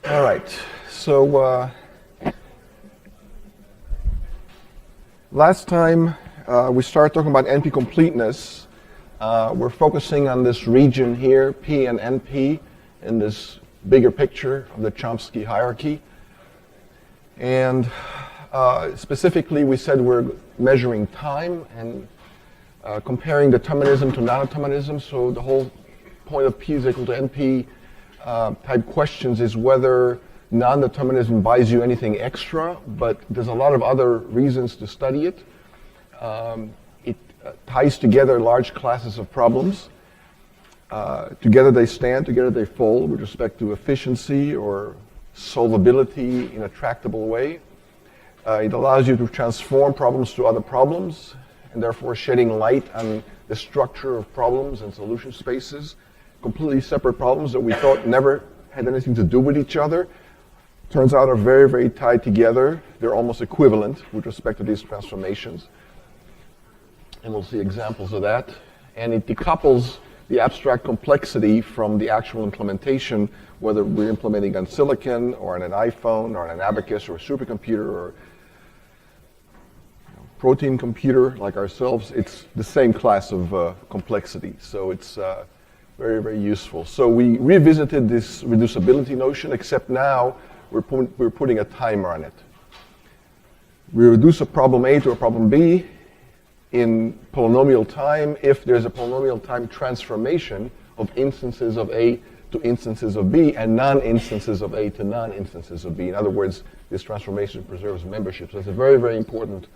All right, so last time we started talking about NP-completeness. We're focusing on this region here, P and NP, in this bigger picture of the Chomsky hierarchy. And specifically, we said we're measuring time and comparing determinism to non-determinism. So the whole point of P is equal to NP type questions is whether non-determinism buys you anything extra, but there's a lot of other reasons to study it. It ties together large classes of problems. Together they stand, together they fall with respect to efficiency or solvability in a tractable way. It allows you to transform problems to other problems, and therefore shedding light on the structure of problems and solution spaces. Completely separate problems that we thought never had anything to do with each other. Turns out are very, very tied together. They're almost equivalent with respect to these transformations. And we'll see examples of that. And it decouples the abstract complexity from the actual implementation, whether we're implementing on silicon or on an iPhone or on an abacus or a supercomputer or protein computer like ourselves. It's the same class of complexity. So it's very, very useful. So we revisited this reducibility notion, except now we're putting a timer on it. We reduce a problem A to a problem B in polynomial time if there's a polynomial time transformation of instances of A to instances of B and non-instances of A to non-instances of B. In other words, this transformation preserves membership. So it's a very, very important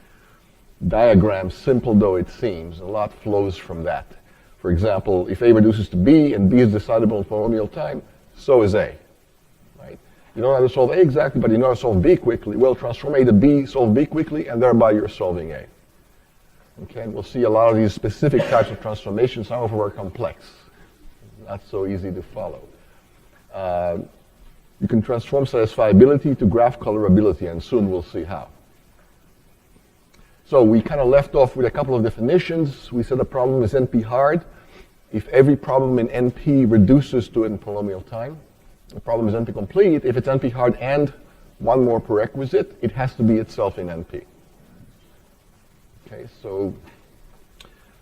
diagram, simple though it seems. A lot flows from that. For example, if A reduces to B and B is decidable in polynomial time, so is A. Right? You don't know how to solve A exactly, but you know how to solve B quickly. Well, transform A to B, solve B quickly, and thereby you're solving A. Okay, and we'll see a lot of these specific types of transformations. Some of them are complex, not so easy to follow. You can transform satisfiability to graph colorability, and soon we'll see how. So we kind of left off with a couple of definitions. We said a problem is NP hard if every problem in NP reduces to it in polynomial time. The problem is NP complete if it's NP hard and one more prerequisite, it has to be itself in NP. Okay, so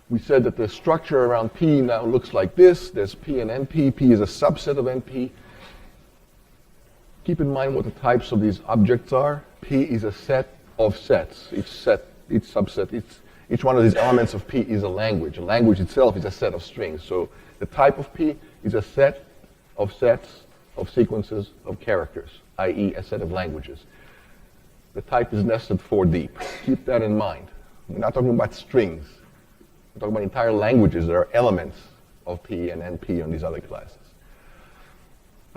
we said that the structure around P now looks like this. There's P and NP. P is a subset of NP. Keep in mind what the types of these objects are. P is a set of sets. Each subset, each one of these elements of P is a language. A language itself is a set of strings. So the type of P is a set of sets of sequences of characters, i.e. a set of languages. The type is nested 4 deep. Keep that in mind. We're not talking about strings. We're talking about entire languages that are elements of P and NP on these other classes.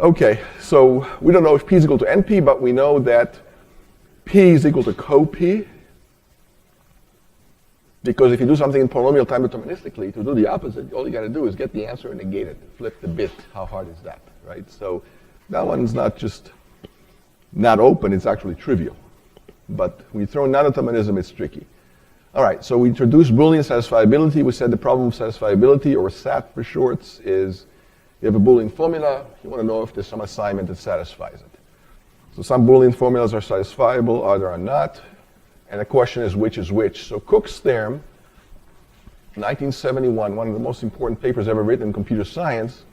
Okay, so we don't know if P is equal to NP, but we know that P is equal to co-P. Because if you do something in polynomial time deterministically, to do the opposite, all you got to do is get the answer and negate it. Flip the bit. How hard is that, right? So that one's not just not open, it's actually trivial. But when you throw in non-determinism, it's tricky. All right, so we introduced Boolean satisfiability. We said the problem of satisfiability, or SAT for shorts, is you have a Boolean formula. You want to know if there's some assignment that satisfies it. So some Boolean formulas are satisfiable, others are not. And the question is which is which. So Cook's theorem, 1971, one of the most important papers ever written in computer science,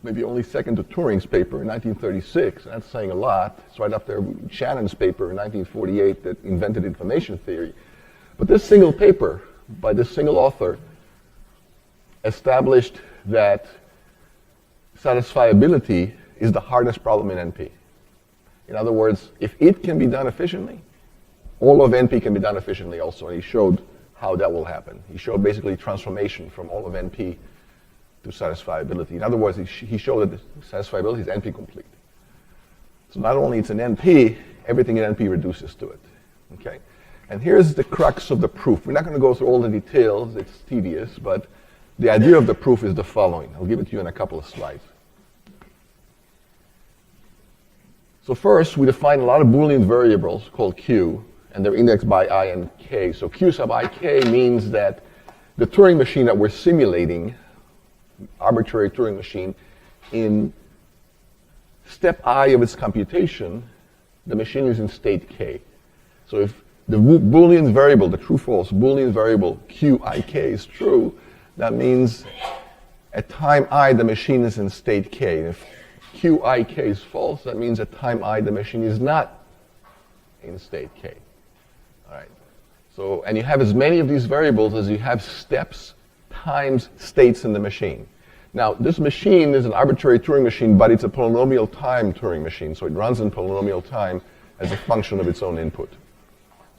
maybe only second to Turing's paper in 1936. That's saying a lot. It's right up there with Shannon's paper in 1948 that invented information theory. But this single paper by this single author established that satisfiability is the hardest problem in NP. In other words, if it can be done efficiently, all of NP can be done efficiently also. And he showed how that will happen. He showed basically transformation from all of NP to satisfiability. In other words, he showed that satisfiability is NP complete. So not only it's an NP, everything in NP reduces to it. Okay? And here's the crux of the proof. We're not going to go through all the details. It's tedious, but the idea of the proof is the following. I'll give it to you in a couple of slides. So first, we define a lot of Boolean variables called Q, and they're indexed by I and K. So Q sub ik means that the Turing machine that we're simulating, arbitrary Turing machine, in step I of its computation, the machine is in state K. So if the Boolean variable, the true-false Boolean variable Qik is true, that means at time I, the machine is in state K. If Qik is false, that means at time I, the machine is not in state K. All right. So, and you have as many of these variables as you have steps times states in the machine. Now, this machine is an arbitrary Turing machine, but it's a polynomial time Turing machine. So it runs in polynomial time as a function of its own input.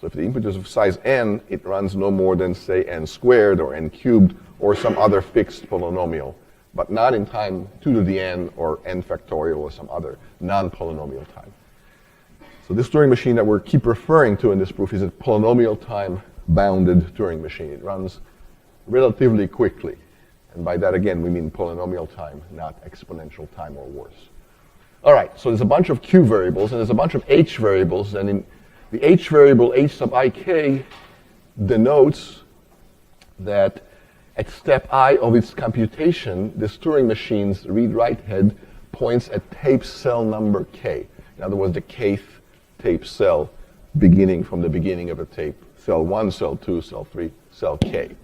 So if the input is of size n, it runs no more than, say, n squared or n cubed or some other fixed polynomial, but not in time 2 to the n or n factorial or some other non-polynomial time. So this Turing machine that we keep referring to in this proof is a polynomial time bounded Turing machine. It runs relatively quickly. And by that, again, we mean polynomial time, not exponential time or worse. All right, so there's a bunch of Q variables, and there's a bunch of H variables, and in the H variable, H sub ik, denotes that at step I of its computation, this Turing machine's read-write head points at tape cell number K. In other words, the kth tape cell beginning from the beginning of a tape, cell 1, cell 2, cell 3, cell K.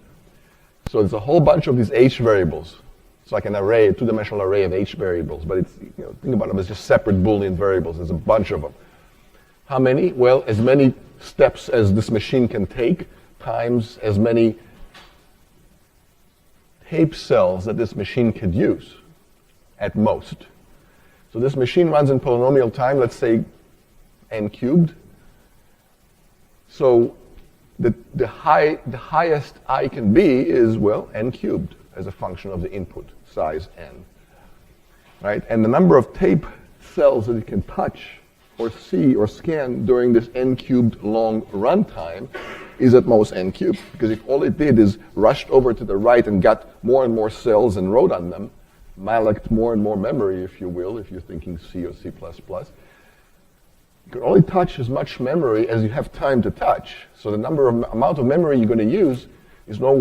So there's a whole bunch of these H variables. It's like an array, a two-dimensional array of H variables, but it's, think about them as just separate Boolean variables. There's a bunch of them. How many? Well, as many steps as this machine can take times as many tape cells that this machine could use at most. So this machine runs in polynomial time, let's say n cubed. So the highest I can be is, well, n cubed as a function of the input size n, right? And the number of tape cells that it can touch or see or scan during this n cubed long runtime is at most n cubed, because if all it did is rushed over to the right and got more and more cells and wrote on them, mallocked more and more memory, if you will, if you're thinking C or C++, you can only touch as much memory as you have time to touch. So the amount of memory you're going to use is no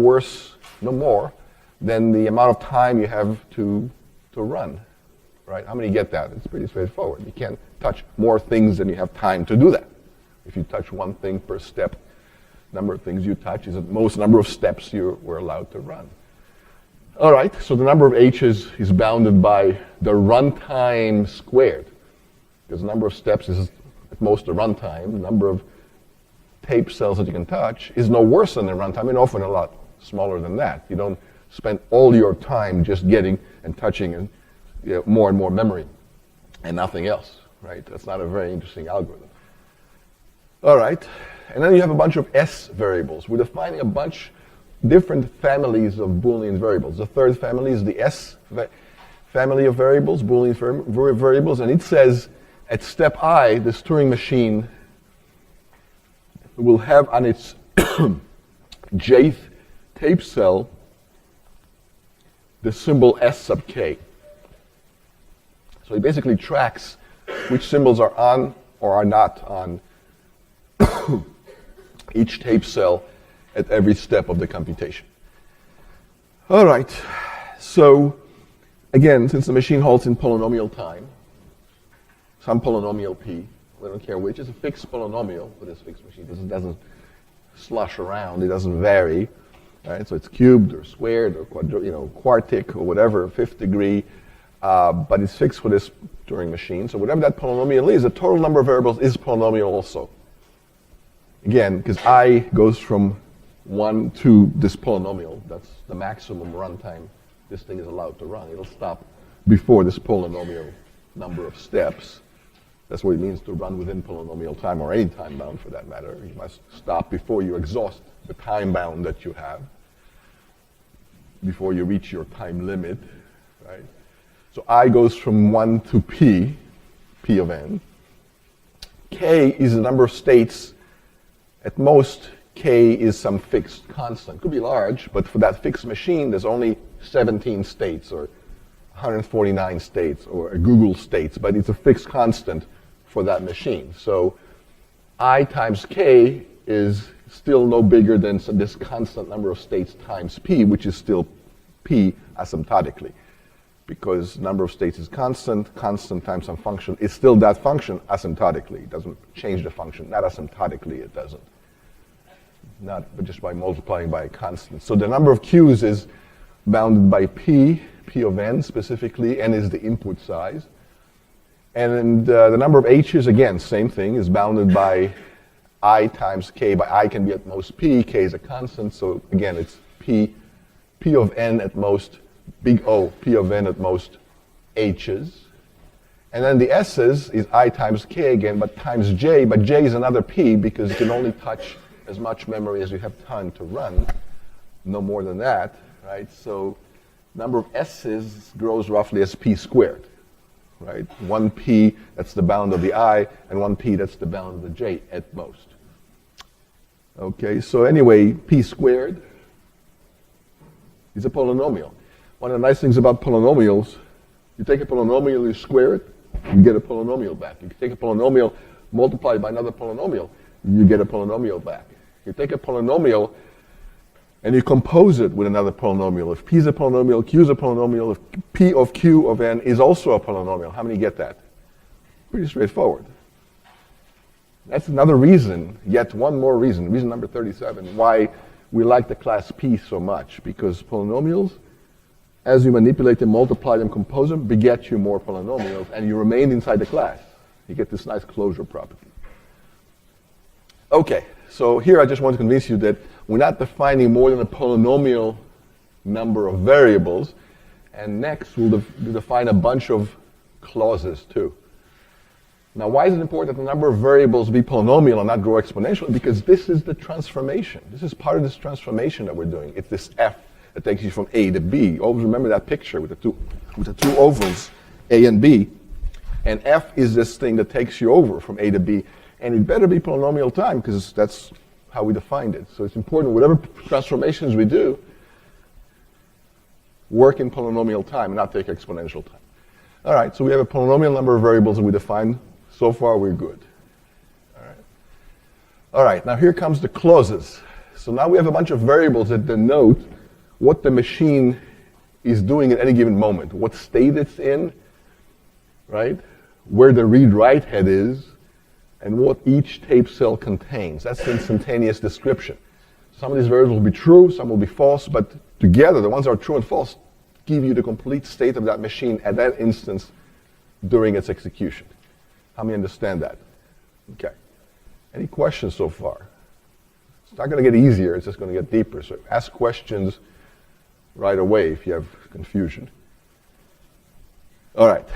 more than the amount of time you have to run, right? How many get that? It's pretty straightforward. You can't touch more things than you have time to do that. If you touch one thing per step, number of things you touch is the most number of steps you were allowed to run. All right, so the number of H's is bounded by the runtime squared, because the number of steps is at most the runtime. The number of tape cells that you can touch is no worse than the runtime, and often a lot smaller than that. You don't spend all your time just getting and touching and more and more memory and nothing else, right? That's not a very interesting algorithm. All right, and then you have a bunch of S variables. We're defining a bunch different families of Boolean variables. The third family is the S family of variables, Boolean variables, and it says at step I, this Turing machine will have on its jth tape cell the symbol S sub k. So it basically tracks which symbols are on or are not on each tape cell at every step of the computation. All right, so again, since the machine halts in polynomial time, some polynomial p, we don't care which, is a fixed polynomial for this fixed machine. It doesn't slush around, it doesn't vary, right? So it's cubed or squared or quartic or whatever, fifth degree, but it's fixed for this Turing machine. So whatever that polynomial is, the total number of variables is polynomial also. Again, because I goes from 1 to this polynomial, that's the maximum runtime this thing is allowed to run. It'll stop before this polynomial number of steps. That's what it means to run within polynomial time, or any time bound for that matter. You must stop before you exhaust the time bound that you have, before you reach your time limit, right? So I goes from 1 to p of n. K is the number of states. At most, k is some fixed constant. Could be large, but for that fixed machine, there's only 17 states or 149 states or a Google states, but it's a fixed constant for that machine. So I times k is still no bigger than this constant number of states times p, which is still p asymptotically, because number of states is constant, constant times some function is still that function asymptotically. It doesn't change the function, not asymptotically it doesn't. But just by multiplying by a constant. So the number of q's is bounded by p of n specifically, n is the input size. And the number of h's, again, same thing, is bounded by I times k, by I can be at most p, k is a constant, so again it's p of n at most, big O, p of n at most h's. And then the s's is I times k again, but times j, but j is another p because you can only touch as much memory as you have time to run, no more than that, right? So number of s's grows roughly as p squared, right? 1p, that's the bound of the I, and 1p, that's the bound of the j at most. Okay, so anyway, p squared is a polynomial. One of the nice things about polynomials, you take a polynomial, you square it, you get a polynomial back. You take a polynomial, multiply it by another polynomial, you get a polynomial back. You take a polynomial and you compose it with another polynomial. If p is a polynomial, q is a polynomial, if p of q of n is also a polynomial. How many get that? Pretty straightforward. That's another reason, yet one more reason number 37, why we like the class P so much, because polynomials, as you manipulate them, multiply them, compose them, beget you more polynomials, and you remain inside the class. You get this nice closure property. Okay, so here I just want to convince you that we're not defining more than a polynomial number of variables, and next we'll define a bunch of clauses too. Now, why is it important that the number of variables be polynomial and not grow exponentially? Because this is the transformation. This is part of this transformation that we're doing. It's this f that takes you from A to B. Always remember that picture with the two ovals, A and B. And f is this thing that takes you over from A to B. And it better be polynomial time, because that's how we defined it. So it's important, whatever transformations we do, work in polynomial time and not take exponential time. All right, so we have a polynomial number of variables that we define. So far, we're good. All right, now here comes the clauses. So now we have a bunch of variables that denote what the machine is doing at any given moment, what state it's in, right? Where the read-write head is, and what each tape cell contains. That's the instantaneous description. Some of these variables will be true, some will be false, but together, the ones that are true and false give you the complete state of that machine at that instance during its execution. How many understand that? Okay. Any questions so far? It's not going to get easier, it's just going to get deeper. So ask questions right away if you have confusion. All right.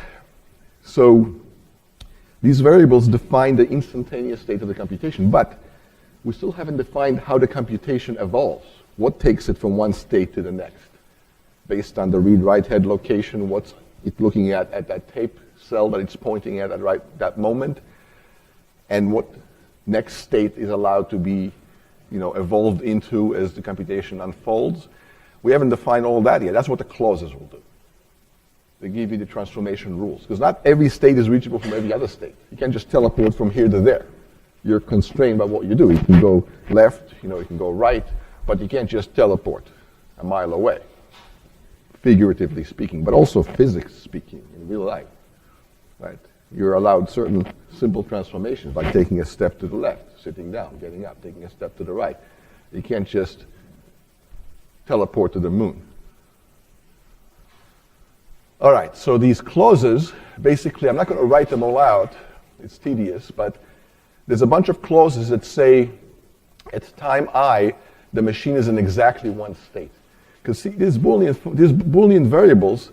So these variables define the instantaneous state of the computation, but we still haven't defined how the computation evolves. What takes it from one state to the next? Based on the read-write head location, what's it looking at that tape cell that it's pointing at that moment, and what next state is allowed to be evolved into as the computation unfolds. We haven't defined all that yet. That's what the clauses will do. They give you the transformation rules, because not every state is reachable from every other state. You can't just teleport from here to there. You're constrained by what you do. You can go left, you can go right, but you can't just teleport a mile away, figuratively speaking, but also physics speaking in real life. Right? You're allowed certain simple transformations, like taking a step to the left, sitting down, getting up, taking a step to the right. You can't just teleport to the moon. All right, so these clauses, basically, I'm not going to write them all out. It's tedious, but there's a bunch of clauses that say at time I, the machine is in exactly one state. Because see, these Boolean variables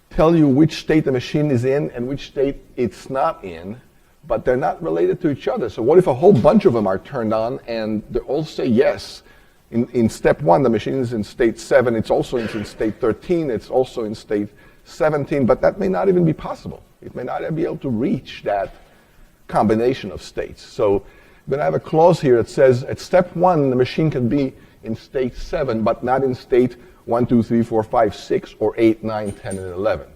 tell you which state the machine is in and which state it's not in, but they're not related to each other. So what if a whole bunch of them are turned on and they all say yes? In step 1, the machine is in state 7, it's also in state 13, it's also in state 17, but that may not even be possible. It may not be able to reach that combination of states. So I'm going to have a clause here that says at step 1, the machine can be in state 7, but not in state 1, 2, 3, 4, 5, 6, or 8, 9, 10, and 11.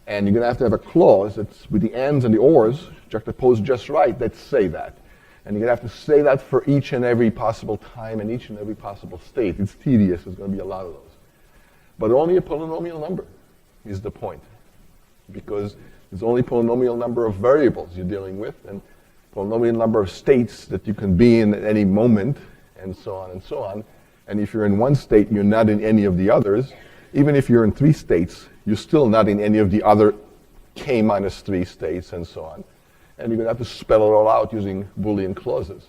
And you're going to have a clause that's with the ands and the ors juxtaposed just right that say that. And you're going to have to say that for each and every possible time and each and every possible state. It's tedious. There's going to be a lot of those. But only a polynomial number. is the point, because there's only polynomial number of variables you're dealing with, and polynomial number of states that you can be in at any moment, and so on and so on. And if you're in one state, you're not in any of the others. Even if you're in 3 states, you're still not in any of the other k minus 3 states, and so on. And you're going to have to spell it all out using Boolean clauses.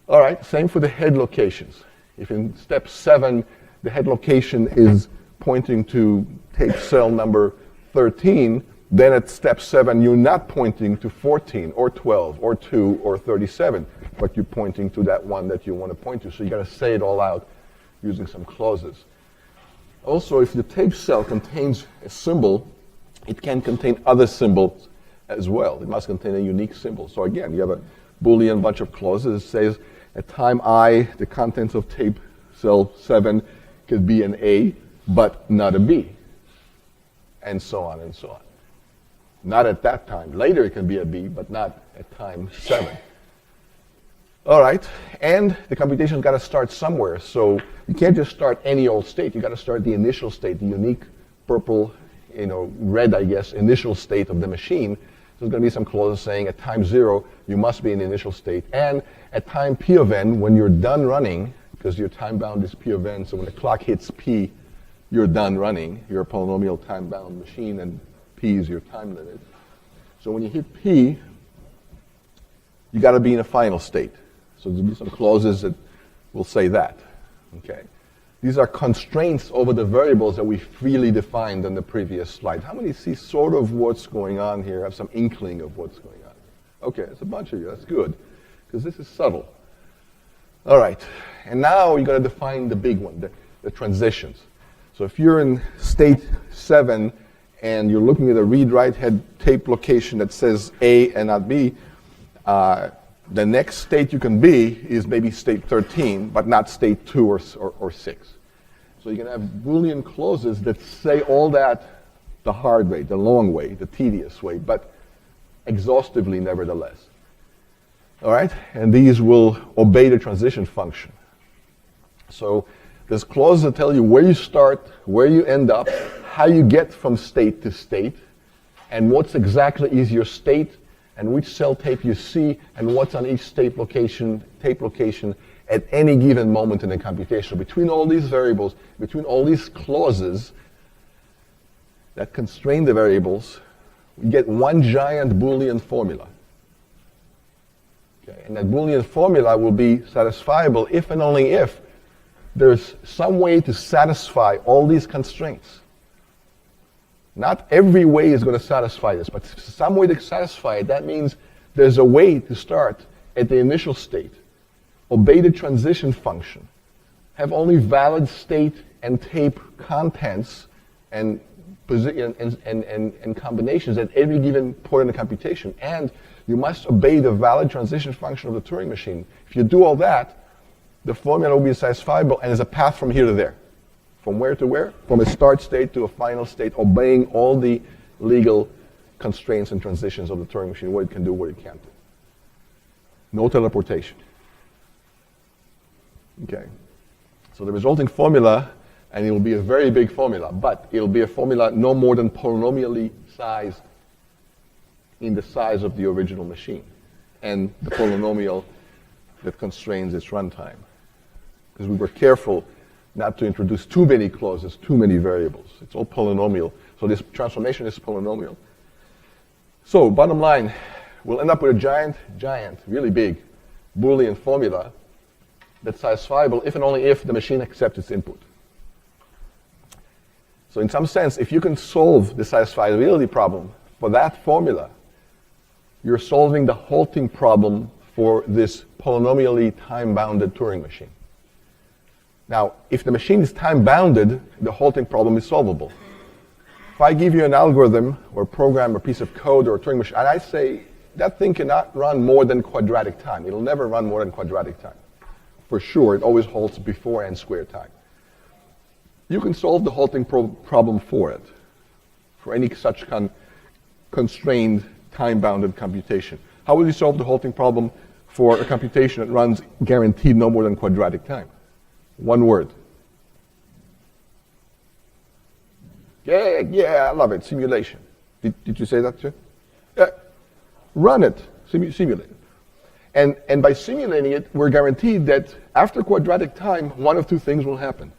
All right, same for the head locations. If in step 7, the head location is pointing to tape cell number 13, then at step 7, you're not pointing to 14 or 12 or 2 or 37, but you're pointing to that one that you want to point to. So you got to say it all out using some clauses. Also, if the tape cell contains a symbol, it can contain other symbols as well. It must contain a unique symbol. So again, you have a Boolean bunch of clauses. It says at time I, the contents of tape cell 7 could be an A, but not a B, and so on and so on. Not at that time. Later it can be a B, but not at time 7. All right, and the computation's got to start somewhere. So you can't just start any old state. You got to start the initial state, the unique purple, red, I guess, initial state of the machine. So there's going to be some clauses saying at time 0, you must be in the initial state. And at time P of n, when you're done running, because your time bound is P of n, so when the clock hits P, you're done running. You're a polynomial time-bound machine, and P is your time limit. So when you hit P, you got to be in a final state. So there'll be some clauses that will say that. Okay. These are constraints over the variables that we freely defined on the previous slide. How many see sort of what's going on here, have some inkling of what's going on? Okay, it's a bunch of you. That's good, because this is subtle. All right, and now you're going to define the big one, the transitions. So if you're in state 7 and you're looking at a read-write head tape location that says A and not B, the next state you can be is maybe state 13, but not state 2 or 6. So you can have Boolean clauses that say all that the hard way, the long way, the tedious way, but exhaustively nevertheless. All right? And these will obey the transition function. So there's clauses that tell you where you start, where you end up, how you get from state to state, and what's exactly is your state, and which cell tape you see, and what's on each tape location at any given moment in the computation. Between all these variables, between all these clauses that constrain the variables, we get one giant Boolean formula. Okay, and that Boolean formula will be satisfiable if and only if there's some way to satisfy all these constraints. Not every way is going to satisfy this, but some way to satisfy it. That means there's a way to start at the initial state, obey the transition function, have only valid state and tape contents and combinations at every given point in the computation. And you must obey the valid transition function of the Turing machine. If you do all that, the formula will be satisfiable, and there's a path from here to there. From where to where? From a start state to a final state, obeying all the legal constraints and transitions of the Turing machine, what it can do, what it can't do. No teleportation. Okay. So the resulting formula, and it will be a very big formula, but it will be a formula no more than polynomially sized in the size of the original machine, and the polynomial that constrains its runtime. Because we were careful not to introduce too many clauses, too many variables. It's all polynomial. So this transformation is polynomial. So bottom line, we'll end up with a giant, really big Boolean formula that's satisfiable if and only if the machine accepts its input. So in some sense, if you can solve the satisfiability problem for that formula, you're solving the halting problem for this polynomially time-bounded Turing machine. Now, if the machine is time-bounded, the halting problem is solvable. If I give you an algorithm or program or piece of code or a Turing machine, and I say that thing cannot run more than quadratic time. It'll never run more than quadratic time. For sure, it always halts before n squared time. You can solve the halting problem for it, for any such constrained time-bounded computation. How will you solve the halting problem for a computation that runs guaranteed no more than quadratic time? One word. Yeah, I love it. Simulation. Did you say that too? Run it. Simulate it. And by simulating it, we're guaranteed that after quadratic time, one of two things will happen.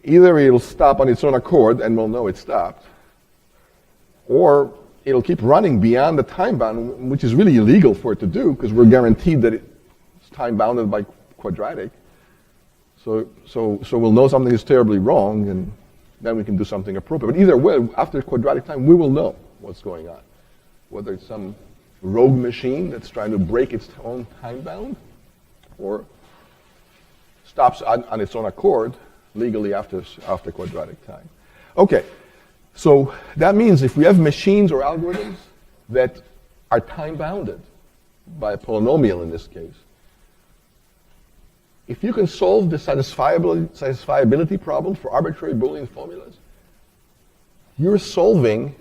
Either it'll stop on its own accord and we'll know it stopped, or it'll keep running beyond the time bound, which is really illegal for it to do because we're guaranteed that it's time bounded by quadratic. So we'll know something is terribly wrong, and then we can do something appropriate. But either way, after quadratic time, we will know what's going on. Whether it's some rogue machine that's trying to break its own time bound, or stops on its own accord legally after quadratic time. Okay, so that means if we have machines or algorithms that are time bounded by a polynomial in this case, if you can solve the satisfiability problem for arbitrary Boolean formulas, you're solving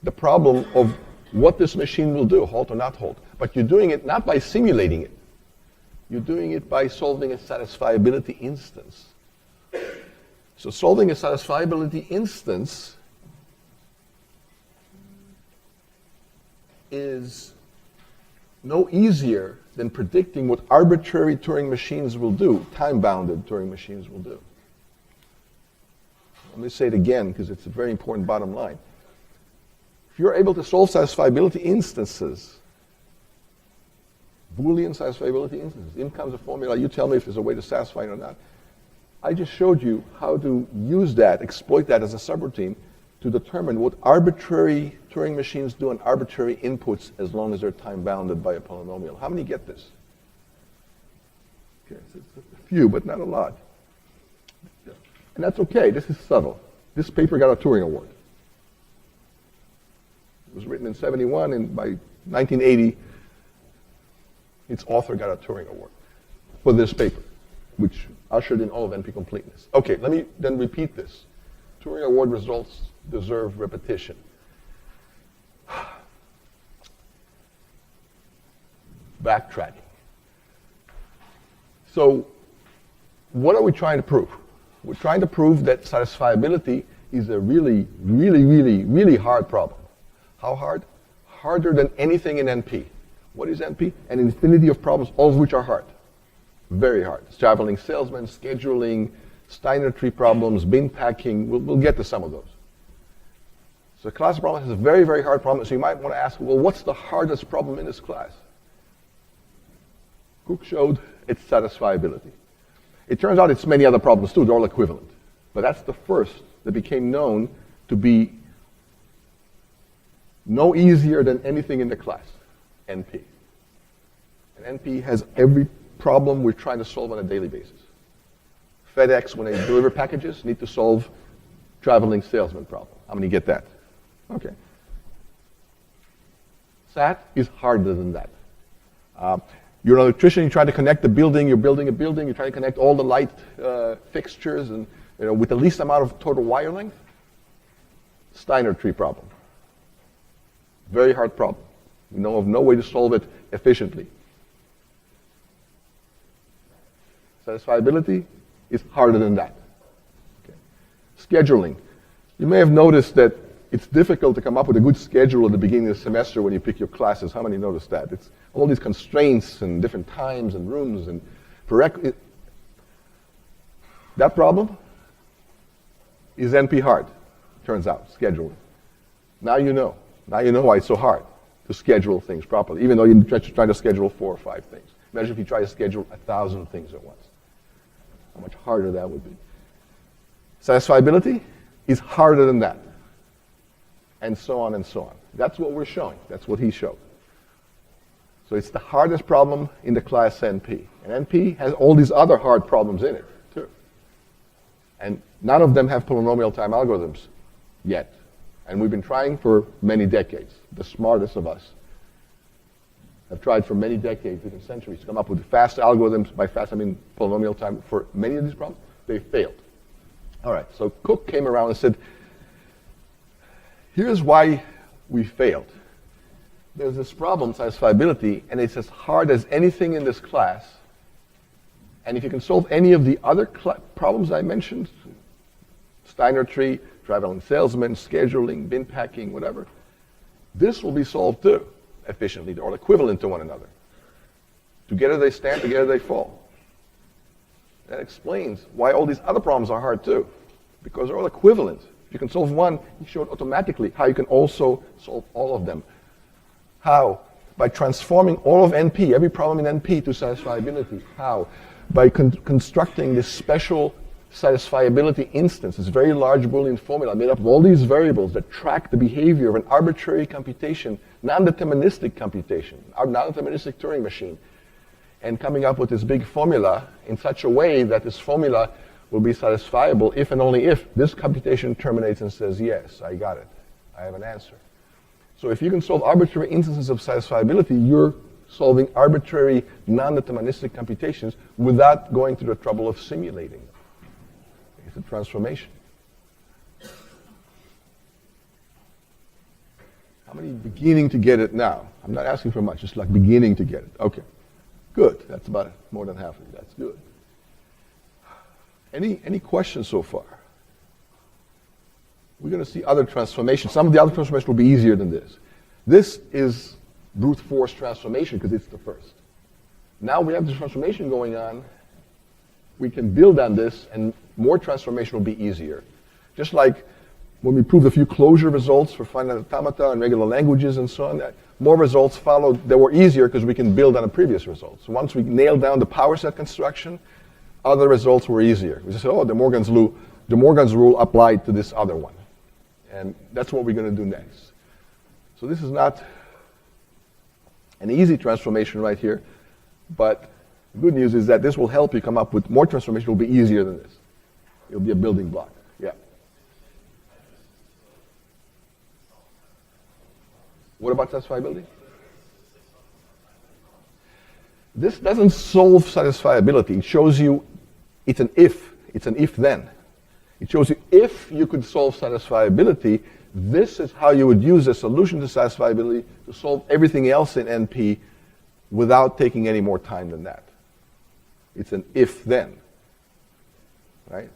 the problem of what this machine will do, halt or not halt. But you're doing it not by simulating it. You're doing it by solving a satisfiability instance. So solving a satisfiability instance is no easier than predicting what arbitrary Turing machines will do, time-bounded Turing machines will do. Let me say it again because it's a very important bottom line. If you're able to solve satisfiability instances, Boolean satisfiability instances, in comes a formula, you tell me if there's a way to satisfy it or not. I just showed you how to use that, exploit that as a subroutine to determine what arbitrary Turing machines do on arbitrary inputs as long as they're time bounded by a polynomial. How many get this? Okay, so it's a few, but not a lot. And that's okay, this is subtle. This paper got a Turing Award. It was written in 71, and by 1980, its author got a Turing Award for this paper, which ushered in all of NP-completeness. Okay, let me then repeat this. Turing Award results deserve repetition. Backtracking. So, what are we trying to prove? We're trying to prove that satisfiability is a really, really, really, really hard problem. How hard? Harder than anything in NP. What is NP? An infinity of problems, all of which are hard. Very hard. Traveling salesman, scheduling, Steiner tree problems, bin packing. We'll get to some of those. So the class problem has a very, very hard problem. So you might want to ask, well, what's the hardest problem in this class? Cook showed its satisfiability. It turns out it's many other problems too. They're all equivalent. But that's the first that became known to be no easier than anything in the class, NP. And NP has every problem we're trying to solve on a daily basis. FedEx, when they deliver packages, need to solve traveling salesman problem. How many get that? Okay. SAT is harder than that. You're an electrician, you try to connect the building, you're building a building, you try to connect all the light fixtures and with the least amount of total wire length. Steiner tree problem. Very hard problem. We know of no way to solve it efficiently. Satisfiability is harder than that. Okay. Scheduling. You may have noticed that it's difficult to come up with a good schedule at the beginning of the semester when you pick your classes. How many noticed that? It's all these constraints and different times and rooms and that problem is NP hard, turns out, scheduling. Now you know. Now you know why it's so hard to schedule things properly, even though you're trying to schedule 4 or 5 things. Imagine if you try to schedule 1,000 things at once. How much harder that would be. Satisfiability is harder than that. And so on and so on. That's what we're showing. That's what he showed. So it's the hardest problem in the class NP. And NP has all these other hard problems in it, too. And none of them have polynomial time algorithms yet. And we've been trying for many decades. The smartest of us have tried for many decades, even centuries, to come up with fast algorithms. By fast, I mean polynomial time. For many of these problems, they failed. All right, so Cook came around and said, here's why we failed. There's this problem, satisfiability, and it's as hard as anything in this class. And if you can solve any of the other problems I mentioned, Steiner tree, traveling salesman, scheduling, bin packing, whatever. This will be solved too, efficiently, or equivalent to one another. Together they stand, together they fall. That explains why all these other problems are hard too, because they're all equivalent. If you can solve one, you show it automatically how you can also solve all of them. How? By transforming all of NP, every problem in NP, to satisfiability. How? By constructing this special satisfiability instance, this very large Boolean formula made up of all these variables that track the behavior of an arbitrary computation, non-deterministic computation, our non-deterministic Turing machine, and coming up with this big formula in such a way that this formula will be satisfiable if and only if this computation terminates and says, yes, I got it, I have an answer. So if you can solve arbitrary instances of satisfiability, you're solving arbitrary non-deterministic computations without going to the trouble of simulating them. It's a transformation. How many beginning to get it now? I'm not asking for much, just like beginning to get it. Okay, good. That's about it. More than half of it. That's good. Any questions so far? We're going to see other transformations. Some of the other transformations will be easier than this. This is brute force transformation because it's the first. Now we have this transformation going on. We can build on this, and more transformation will be easier. Just like when we proved a few closure results for finite automata and regular languages and so on, more results followed that were easier because we can build on the previous results. Once we nailed down the power set construction, other results were easier. We just said, oh, De Morgan's rule applied to this other one. And that's what we're going to do next. So this is not an easy transformation right here, but the good news is that this will help you come up with more transformation. It will be easier than this. It'll be a building block. Yeah. What about satisfiability? This doesn't solve satisfiability. It shows you it's an if. It's an if-then. It shows you if you could solve satisfiability, this is how you would use a solution to satisfiability to solve everything else in NP without taking any more time than that. It's an if-then, right?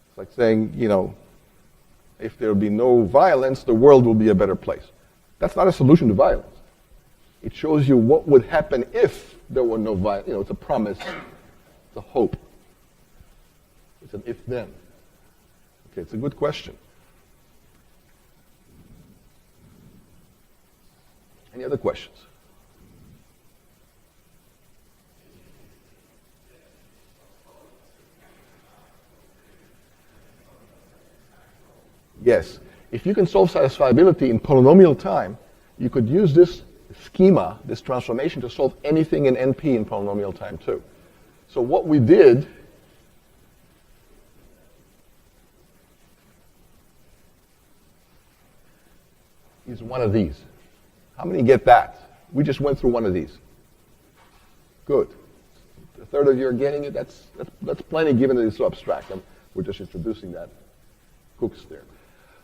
It's like saying, if there will be no violence, the world will be a better place. That's not a solution to violence. It shows you what would happen if there were no violence. It's a promise, it's a hope. It's an if-then. Okay, it's a good question. Any other questions? Yes. If you can solve satisfiability in polynomial time, you could use this schema, this transformation, to solve anything in NP in polynomial time too. So what we did is one of these. How many get that? We just went through one of these. Good. A third of you are getting it. That's plenty given that it's so abstract. We're just introducing that Cook's theorem.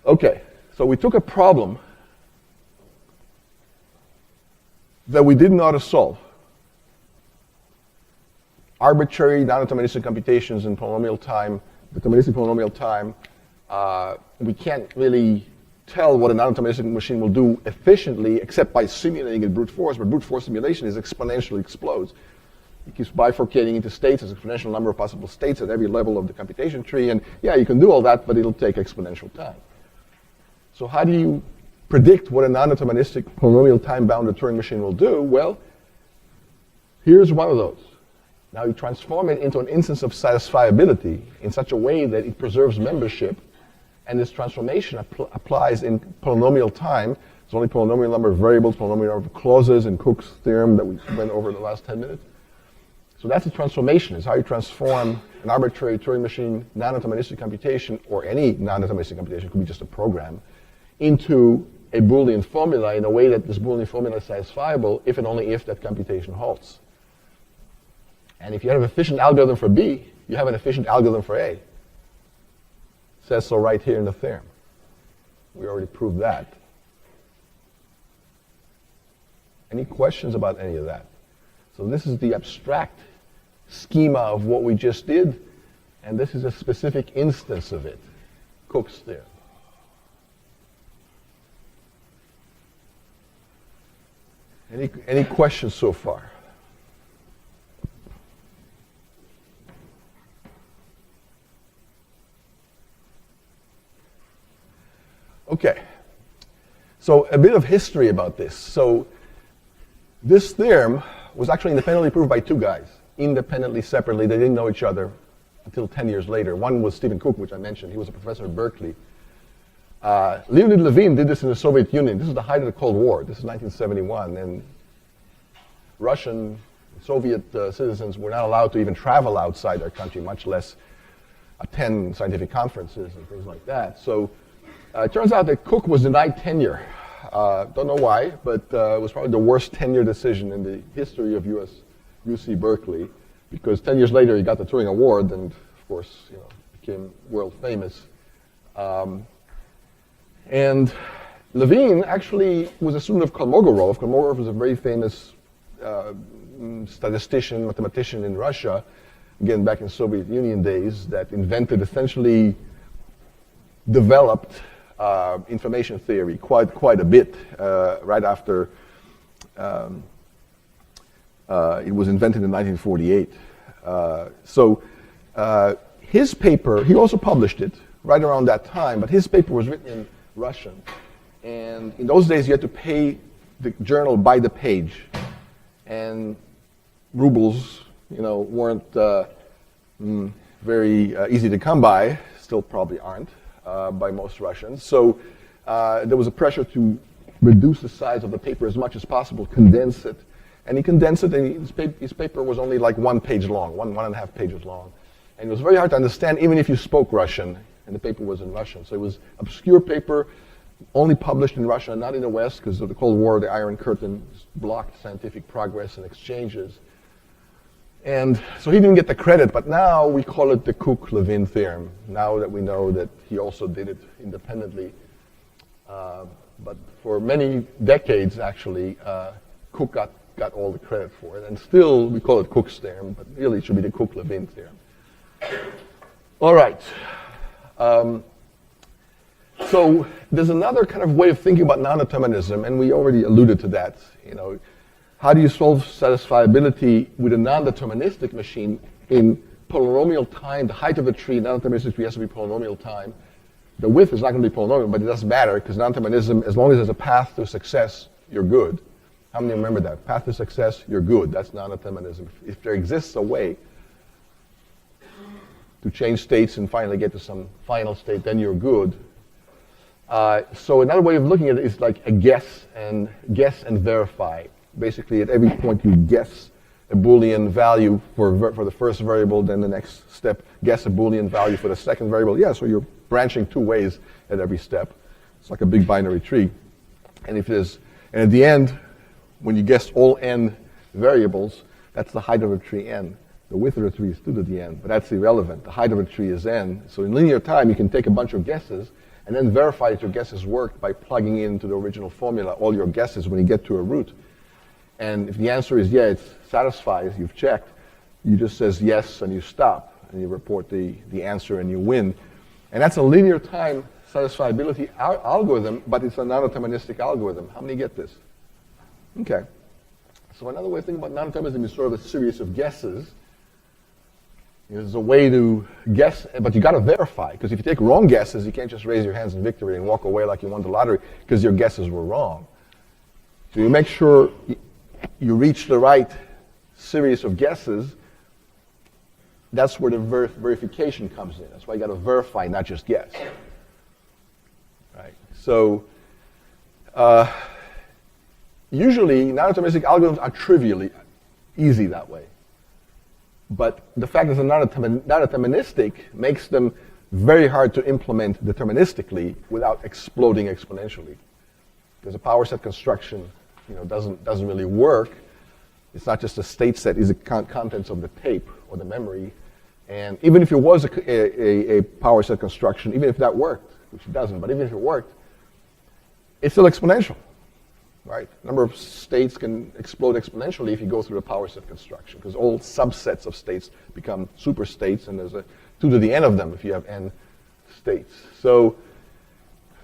Okay, so we took a problem that we didn't know how to solve. Arbitrary non-deterministic computations in polynomial time, deterministic polynomial time. We can't really tell what a non-deterministic machine will do efficiently except by simulating it brute force, but brute force simulation is exponentially explodes. It keeps bifurcating into states, there's an exponential number of possible states at every level of the computation tree, and yeah, you can do all that, but it'll take exponential time. So how do you predict what a non-deterministic polynomial time-bounded Turing machine will do? Well, here's one of those. Now you transform it into an instance of satisfiability in such a way that it preserves membership, and this transformation applies in polynomial time. There's only polynomial number of variables, polynomial number of clauses in Cook's theorem that we went over in the last 10 minutes. So that's a transformation. It's how you transform an arbitrary Turing machine non-deterministic computation, or any non-deterministic computation, could be just a program, into a Boolean formula in a way that this Boolean formula is satisfiable if and only if that computation halts. And if you have an efficient algorithm for B, you have an efficient algorithm for A. It says so right here in the theorem. We already proved that. Any questions about any of that? So this is the abstract schema of what we just did, and this is a specific instance of it, Cook's theorem. Any questions so far? Okay, so a bit of history about this. So this theorem was actually independently proved by two guys, independently, separately. They didn't know each other until 10 years later. One was Stephen Cook, which I mentioned. He was a professor at Berkeley. Leonid Levin did this in the Soviet Union. This is the height of the Cold War. This is 1971, and Russian, Soviet citizens were not allowed to even travel outside their country, much less attend scientific conferences and things like that. So it turns out that Cook was denied tenure. Don't know why, but it was probably the worst tenure decision in the history of UC Berkeley, because 10 years later he got the Turing Award and, of course, became world famous. And Levin actually was a student of Kolmogorov. Kolmogorov was a very famous statistician, mathematician in Russia, again back in Soviet Union days, that essentially developed information theory quite a bit right after it was invented in 1948. So his paper, he also published it right around that time, but his paper was written in Russian. And in those days, you had to pay the journal by the page. And rubles, weren't very easy to come by, still probably aren't by most Russians. So there was a pressure to reduce the size of the paper as much as possible, condense it. And he condensed it, and his paper was only like 1 page long, one and a half pages long. And it was very hard to understand, even if you spoke Russian, and the paper was in Russian. So it was obscure paper, only published in Russia, not in the West, because of the Cold War. The Iron Curtain blocked scientific progress and exchanges. And so he didn't get the credit, but now we call it the Cook-Levin theorem, now that we know that he also did it independently. But for many decades, actually, Cook got all the credit for it. And still, we call it Cook's theorem, but really it should be the Cook-Levin theorem. All right. So there's another kind of way of thinking about non-determinism, and we already alluded to that. How do you solve satisfiability with a non-deterministic machine in polynomial time? The height of a tree, non-deterministic tree has to be polynomial time. The width is not going to be polynomial, but it doesn't matter, because non-determinism, as long as there's a path to success, you're good. How many remember that? Path to success, you're good. That's non-determinism. If there exists a way to change states and finally get to some final state, then you're good. So another way of looking at it is like a guess and verify. Basically, at every point you guess a Boolean value for the first variable, then the next step, guess a Boolean value for the second variable. Yeah, so you're branching 2 ways at every step. It's like a big binary tree. And at the end, when you guess all n variables, that's the height of the tree n. The width of the tree is 2 to the n, but that's irrelevant. The height of a tree is n. So in linear time, you can take a bunch of guesses and then verify that your guesses worked by plugging into the original formula all your guesses when you get to a root. And if the answer is, yeah, it satisfies, you've checked, you just says yes and you stop, and you report the answer and you win. And that's a linear time satisfiability algorithm, but it's a non-deterministic algorithm. How many get this? Okay. So another way of thinking about non-determinism is sort of a series of guesses. There's a way to guess, but you got to verify, because if you take wrong guesses, you can't just raise your hands in victory and walk away like you won the lottery because your guesses were wrong. So you make sure you reach the right series of guesses. That's where the verification comes in. That's why you got to verify, not just guess. Right. So usually, non-deterministic algorithms are trivially easy that way. But the fact that they're not deterministic makes them very hard to implement deterministically without exploding exponentially. Because a power set construction, doesn't really work. It's not just a state set; it's the contents of the tape or the memory. And even if it was a power set construction, even if that worked, which it doesn't, but even if it worked, it's still exponential. right? Number of states can explode exponentially if you go through the power set construction, because all subsets of states become superstates, and there's a 2 to the n of them if you have n states. So,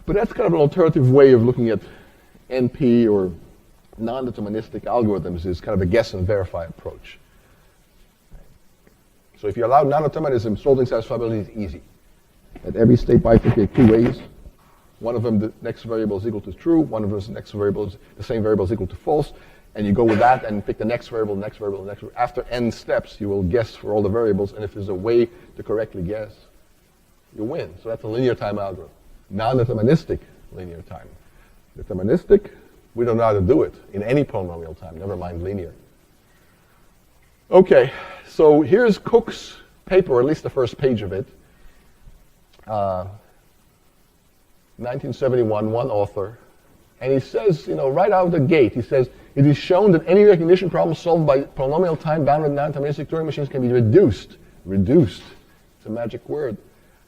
but that's kind of an alternative way of looking at NP or non-deterministic algorithms, is kind of a guess and verify approach. So if you allow non-determinism, solving satisfiability is easy. At every state bifurcate 2 ways. One of them, the next variable is equal to true. One of them, the next variable is the same variable is equal to false. And you go with that and pick the next variable, next variable, next variable. After n steps, you will guess for all the variables. And if there's a way to correctly guess, you win. So that's a linear time algorithm. Non-deterministic linear time. Deterministic, we don't know how to do it in any polynomial time, never mind linear. Okay, so here's Cook's paper, or at least the first page of it. 1971, one author, and he says, right out of the gate, he says, it is shown that any recognition problem solved by polynomial time-bounded non-deterministic Turing machines can be reduced, it's a magic word,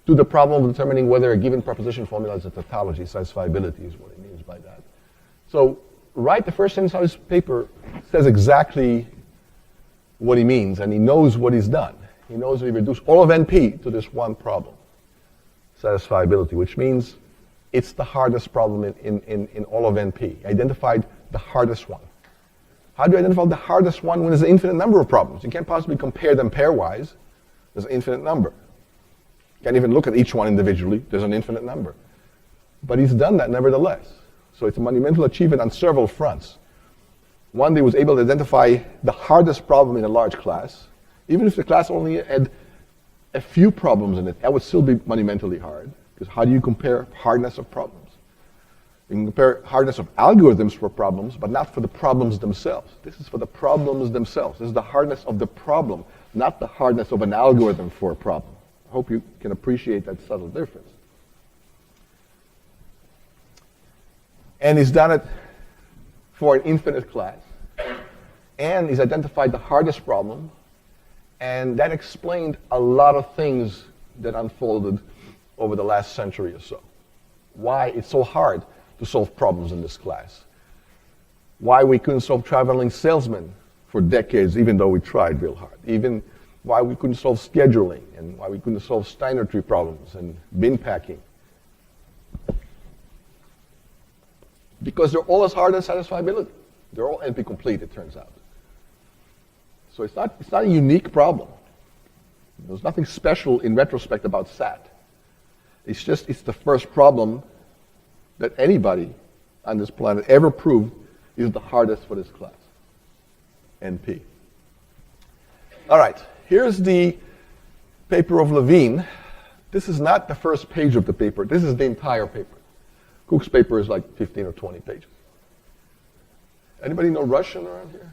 to the problem of determining whether a given proposition formula is a tautology. Satisfiability is what he means by that. So, right, the first sentence of his paper says exactly what he means, and he knows what he's done. He knows that he reduced all of NP to this one problem, satisfiability, which means it's the hardest problem in all of NP. He identified the hardest one. How do you identify the hardest one when there's an infinite number of problems? You can't possibly compare them pairwise. There's an infinite number. You can't even look at each one individually. There's an infinite number. But he's done that nevertheless. So it's a monumental achievement on several fronts. One, he was able to identify the hardest problem in a large class. Even if the class only had a few problems in it, that would still be monumentally hard. Because how do you compare hardness of problems? You can compare hardness of algorithms for problems, but not for the problems themselves. This is for the problems themselves. This is the hardness of the problem, not the hardness of an algorithm for a problem. I hope you can appreciate that subtle difference. And he's done it for an infinite class. And he's identified the hardest problem, and that explained a lot of things that unfolded over the last century or so. Why it's so hard to solve problems in this class. Why we couldn't solve traveling salesmen for decades, even though we tried real hard. Even why we couldn't solve scheduling, and why we couldn't solve Steiner tree problems and bin packing. Because they're all as hard as satisfiability. They're all NP-complete, it turns out. So it's not a unique problem. There's nothing special in retrospect about SAT. It's the first problem that anybody on this planet ever proved is the hardest for this class, NP. All right, here's the paper of Levine. This is not the first page of the paper. This is the entire paper. Cook's paper is like 15 or 20 pages. Anybody know Russian around here?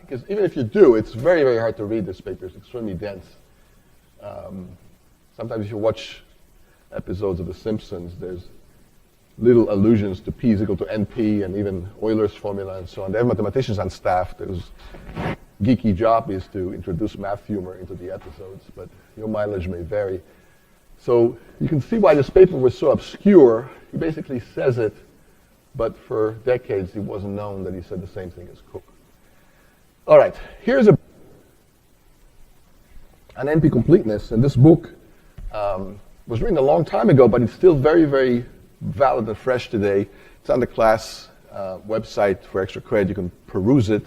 Because even if you do, it's very, very hard to read this paper. It's extremely dense. Sometimes if you watch episodes of The Simpsons, there's little allusions to P is equal to NP and even Euler's formula and so on. They have mathematicians on staff whose geeky job is to introduce math humor into the episodes, but your mileage may vary. So you can see why this paper was so obscure. He basically says it, but for decades it wasn't known that he said the same thing as Cook. All right, here's an NP-completeness, and this book was written a long time ago, but it's still very, very valid and fresh today. It's on the class website for extra credit. You can peruse it,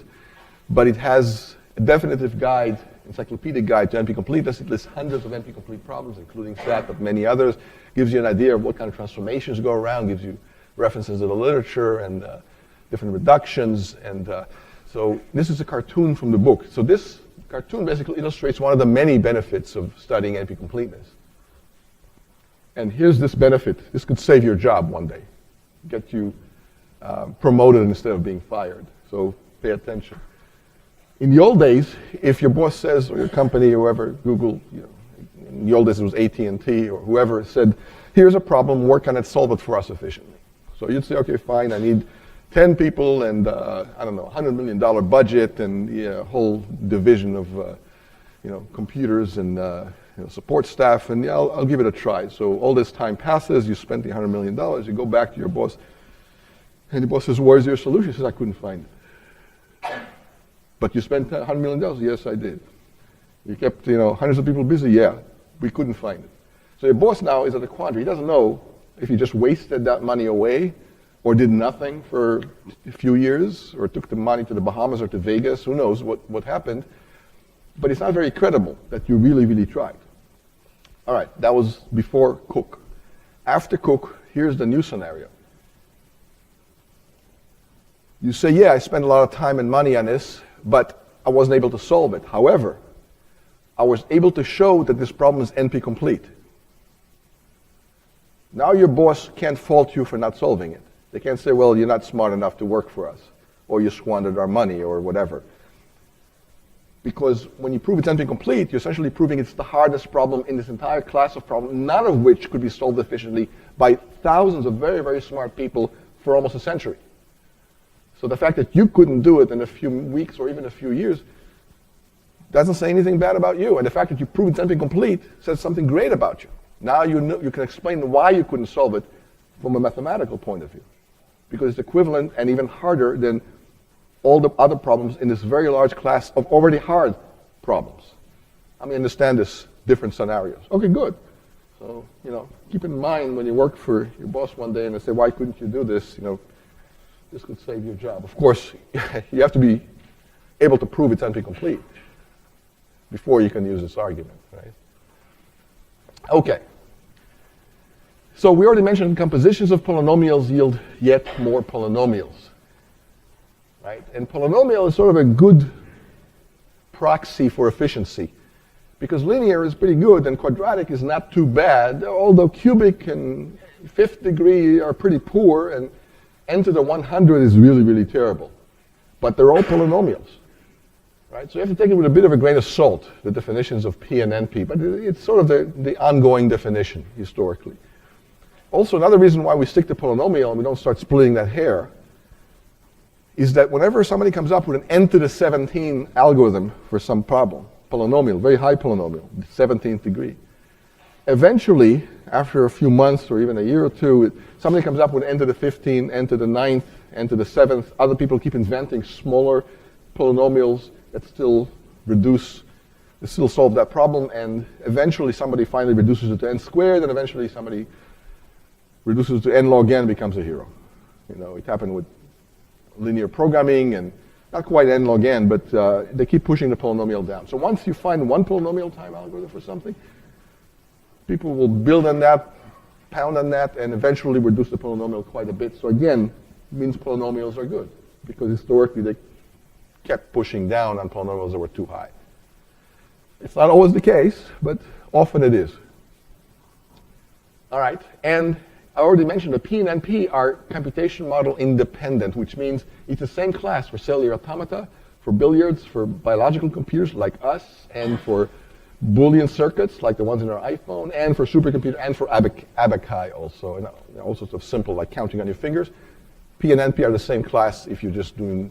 but it has a definitive guide, encyclopedic guide to NP-completeness. It lists hundreds of NP-complete problems, including SAT, but many others. Gives you an idea of what kind of transformations go around, gives you references to the literature and different reductions. And so this is a cartoon from the book. So this cartoon basically illustrates one of the many benefits of studying NP-completeness. And here's this benefit. This could save your job one day, get you promoted instead of being fired. So pay attention. In the old days, if your boss says, or your company, or whoever, Google, in the old days it was AT&T, or whoever said, here's a problem, work on it, solve it for us efficiently. So you'd say, okay, fine, I need 10 people and, I don't know, $100 million budget and a whole division of, computers and support staff, and I'll give it a try. So all this time passes, you spent the $100 million, you go back to your boss, And the boss says, where's your solution? He says, I couldn't find it. But you spent $100 million? Yes, I did. You kept hundreds of people busy? Yeah, we couldn't find it. So your boss now is at a quandary. He doesn't know if he just wasted that money away or did nothing for a few years or took the money to the Bahamas or to Vegas. Who knows what happened. But it's not very credible that you really, really tried. All right, that was before Cook. After Cook, here's the new scenario. You say, yeah, I spent a lot of time and money on this, but I wasn't able to solve it. However, I was able to show that this problem is NP-complete. Now your boss can't fault you for not solving it. They can't say, well, you're not smart enough to work for us, or you squandered our money, or whatever. Because when you prove it's NP-complete, you're essentially proving it's the hardest problem in this entire class of problems, none of which could be solved efficiently by thousands of very, very smart people for almost a century. So the fact that you couldn't do it in a few weeks or even a few years doesn't say anything bad about you. And the fact that you proved it's NP-complete says something great about you. Now you can explain why you couldn't solve it from a mathematical point of view. Because it's equivalent and even harder than all the other problems in this very large class of already hard problems. I mean, understand this different scenarios. Okay, good. So, keep in mind when you work for your boss one day and they say, why couldn't you do this? This could save your job. Of course, you have to be able to prove it's NP-complete before you can use this argument, right? Okay. So we already mentioned compositions of polynomials yield yet more polynomials, right? And polynomial is sort of a good proxy for efficiency because linear is pretty good and quadratic is not too bad, although cubic and fifth degree are pretty poor and n to the 100 is really, really terrible. But they're all polynomials, right? So you have to take it with a bit of a grain of salt, the definitions of P and NP, but it's sort of the ongoing definition historically. Also, another reason why we stick to polynomial and we don't start splitting that hair is that whenever somebody comes up with an n to the 17 algorithm for some problem, polynomial, very high polynomial, 17th degree, eventually, after a few months or even a year or two, somebody comes up with n to the 15, n to the 9th, n to the 7th. Other people keep inventing smaller polynomials that still solve that problem, and eventually somebody finally reduces it to n squared, and eventually somebody reduces it to n log n, becomes a hero. It happened with linear programming, and not quite n log n, but they keep pushing the polynomial down. So once you find one polynomial time algorithm for something, people will build on that, pound on that, and eventually reduce the polynomial quite a bit. So again, it means polynomials are good, because historically they kept pushing down on polynomials that were too high. It's not always the case, but often it is. All right, and I already mentioned that P and NP are computation model independent, which means it's the same class for cellular automata, for billiards, for biological computers like us, and for Boolean circuits like the ones in our iPhone, and for supercomputer, and for abaci also, and all sorts of simple, like counting on your fingers. P and NP are the same class if you're just doing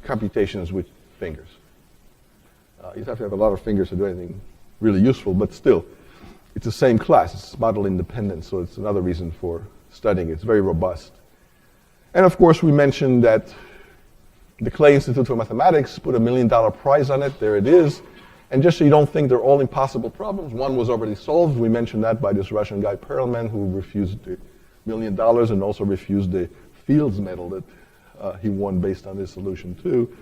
computations with fingers. You have to have a lot of fingers to do anything really useful, but still, it's the same class. It's model independent, so it's another reason for studying. It's very robust. And of course, we mentioned that the Clay Institute for Mathematics put $1 million prize on it. There it is. And just so you don't think they're all impossible problems, one was already solved. We mentioned that by this Russian guy, Perelman, who refused the $1 million and also refused the Fields Medal that he won based on this solution too.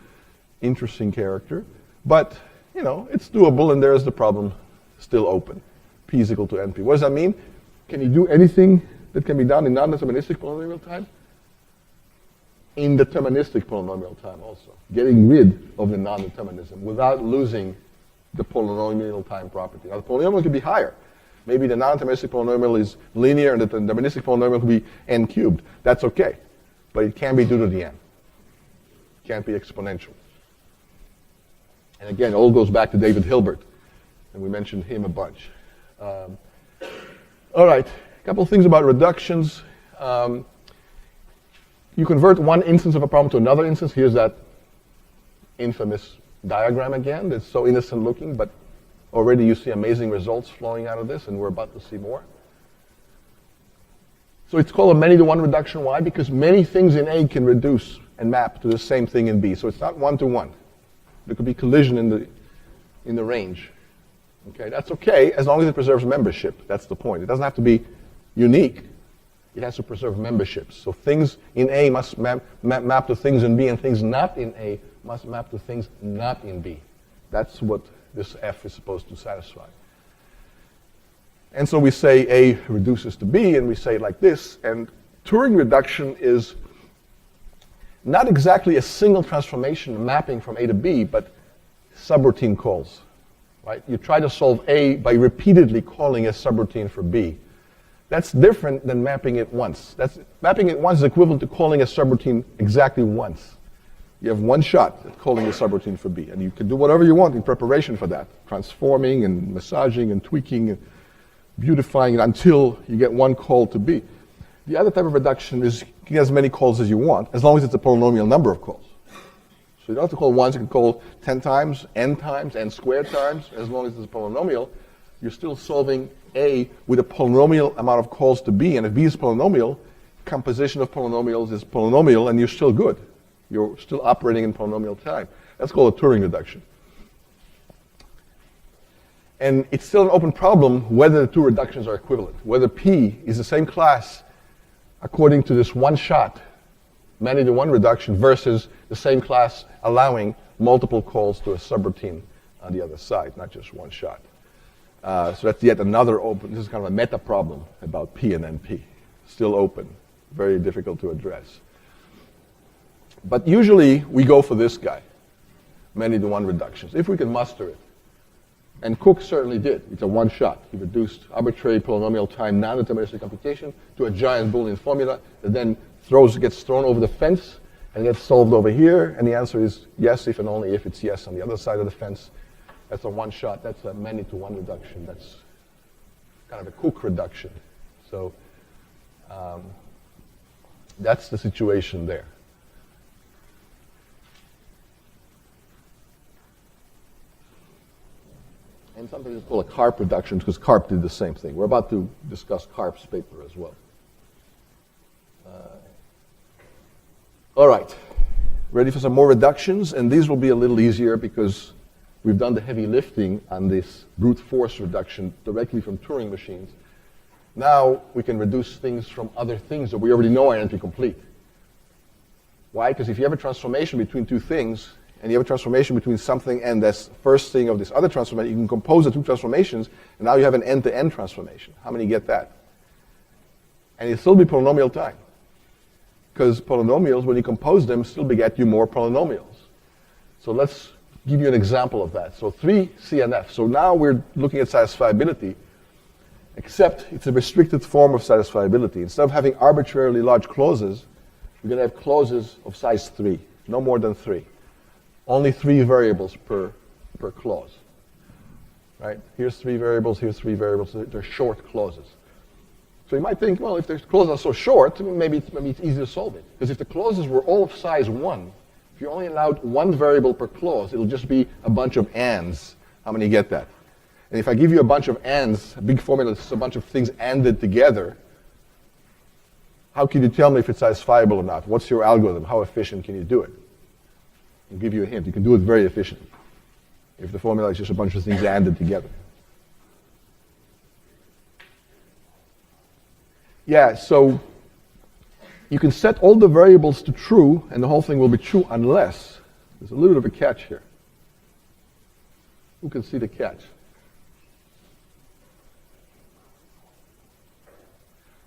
Interesting character. But, it's doable, and there's the problem still open. P is equal to NP. What does that mean? Can you do anything that can be done in non-deterministic polynomial time? In deterministic polynomial time also. Getting rid of the non-determinism without losing the polynomial time property. Now, the polynomial could be higher. Maybe the non-deterministic polynomial is linear and the deterministic polynomial could be n cubed. That's okay. But it can be due to the n. It can't be exponential. And again, it all goes back to David Hilbert. And we mentioned him a bunch. All right, a couple of things about reductions. You convert one instance of a problem to another instance. Here's that infamous diagram again. It's so innocent looking, but already you see amazing results flowing out of this, and we're about to see more. So it's called a many-to-one reduction. Why? Because many things in A can reduce and map to the same thing in B. So it's not one-to-one. There could be collision in the range. Okay, that's okay as long as it preserves membership. That's the point. It doesn't have to be unique. It has to preserve memberships. So things in A must map to things in B, and things not in A must map to things not in B. That's what this F is supposed to satisfy. And so we say A reduces to B, and we say it like this. And Turing reduction is not exactly a single transformation mapping from A to B, but subroutine calls. Right? You try to solve A by repeatedly calling a subroutine for B. That's different than mapping it once. Mapping it once is equivalent to calling a subroutine exactly once. You have one shot at calling a subroutine for B, and you can do whatever you want in preparation for that, transforming and massaging and tweaking and beautifying it until you get one call to B. The other type of reduction is you can get as many calls as you want, as long as it's a polynomial number of calls. So you don't have to call once, you can call 10 times, n squared times, as long as it's a polynomial. You're still solving A with a polynomial amount of calls to B, and if B is polynomial, composition of polynomials is polynomial, and you're still good. You're still operating in polynomial time. That's called a Turing reduction. And it's still an open problem whether the two reductions are equivalent, whether P is the same class according to this one-shot many-to-one reduction versus the same class allowing multiple calls to a subroutine on the other side, not just one shot. So that's yet another open, this is kind of a meta problem about P and NP. Still open, very difficult to address. But usually we go for this guy, many-to-one reductions, if we can muster it. And Cook certainly did. It's a one shot. He reduced arbitrary polynomial time non-deterministic computation to a giant Boolean formula that then gets thrown over the fence and gets solved over here. And the answer is yes, if and only if it's yes on the other side of the fence. That's a one shot. That's a many-to-one reduction. That's kind of a Cook reduction. So that's the situation there. And sometimes it's called a Karp reduction because Karp did the same thing. We're about to discuss Karp's paper as well. All right, ready for some more reductions? And these will be a little easier because we've done the heavy lifting on this brute force reduction directly from Turing machines. Now we can reduce things from other things that we already know are NP-complete. Why? Because if you have a transformation between two things, and you have a transformation between something and this first thing of this other transformation, you can compose the two transformations, and now you have an end-to-end transformation. How many get that? And it'll still be polynomial time. Because polynomials, when you compose them, still beget you more polynomials. So let's give you an example of that. So 3 CNF. So now we're looking at satisfiability, except it's a restricted form of satisfiability. Instead of having arbitrarily large clauses, we're going to have clauses of size 3, no more than 3. Only 3 variables per clause. Right? Here's 3 variables, here's 3 variables. They're short clauses. So you might think, well, if the clauses are so short, maybe it's easy to solve it. Because if the clauses were all of size 1, if you only allowed 1 variable per clause, it'll just be a bunch of ands. How many get that? And if I give you a bunch of ands, a big formula that's a bunch of things anded together, how can you tell me if it's satisfiable or not? What's your algorithm? How efficient can you do it? I'll give you a hint. You can do it very efficiently if the formula is just a bunch of things anded together. Yeah, so you can set all the variables to true, and the whole thing will be true unless there's a little bit of a catch here. Who can see the catch?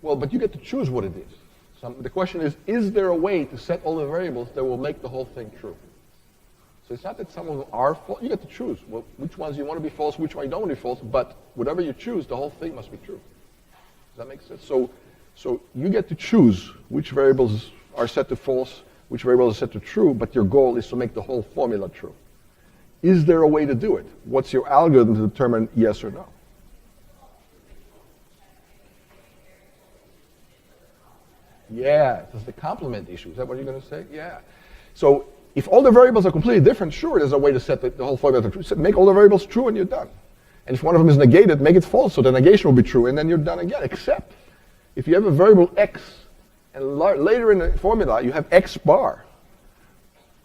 Well, but you get to choose what it is. The question is there a way to set all the variables that will make the whole thing true? So it's not that some of them are false. You get to choose which ones you want to be false, which one you don't want to be false, but whatever you choose, the whole thing must be true. Does that make sense? So you get to choose which variables are set to false, which variables are set to true, but your goal is to make the whole formula true. Is there a way to do it? What's your algorithm to determine yes or no? Yeah, this is the complement issue. Is that what you're going to say? Yeah. So if all the variables are completely different, sure, there's a way to set the whole formula to true. Make all the variables true and you're done. And if one of them is negated, make it false, so the negation will be true, and then you're done again, except If you have a variable x, and later in the formula you have x bar,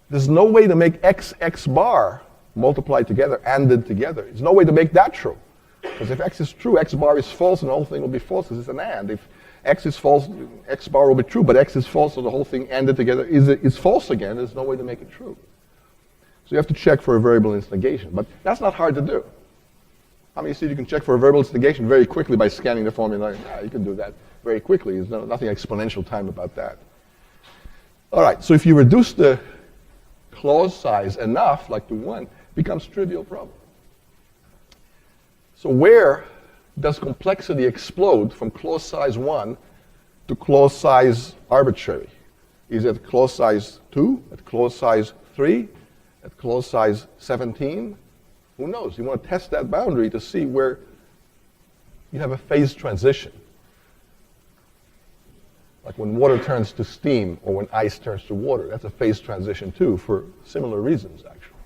there's no way to make x bar multiplied together, ANDed together. There's no way to make that true. Because if x is true, x bar is false, and the whole thing will be false because it's an AND. If x is false, x bar will be true, but x is false, so the whole thing ANDed together is false again. There's no way to make it true. So you have to check for a variable in its negation. But that's not hard to do. How many see you can check for a variable in its negation very quickly by scanning the formula? Yeah, you can do that very quickly. There's nothing exponential time about that. All right, so if you reduce the clause size enough, like to 1, it becomes a trivial problem. So where does complexity explode from clause size 1 to clause size arbitrary? Is it clause size 2, at clause size 3, at clause size 17? Who knows? You want to test that boundary to see where you have a phase transition. Like when water turns to steam or when ice turns to water. That's a phase transition too, for similar reasons actually.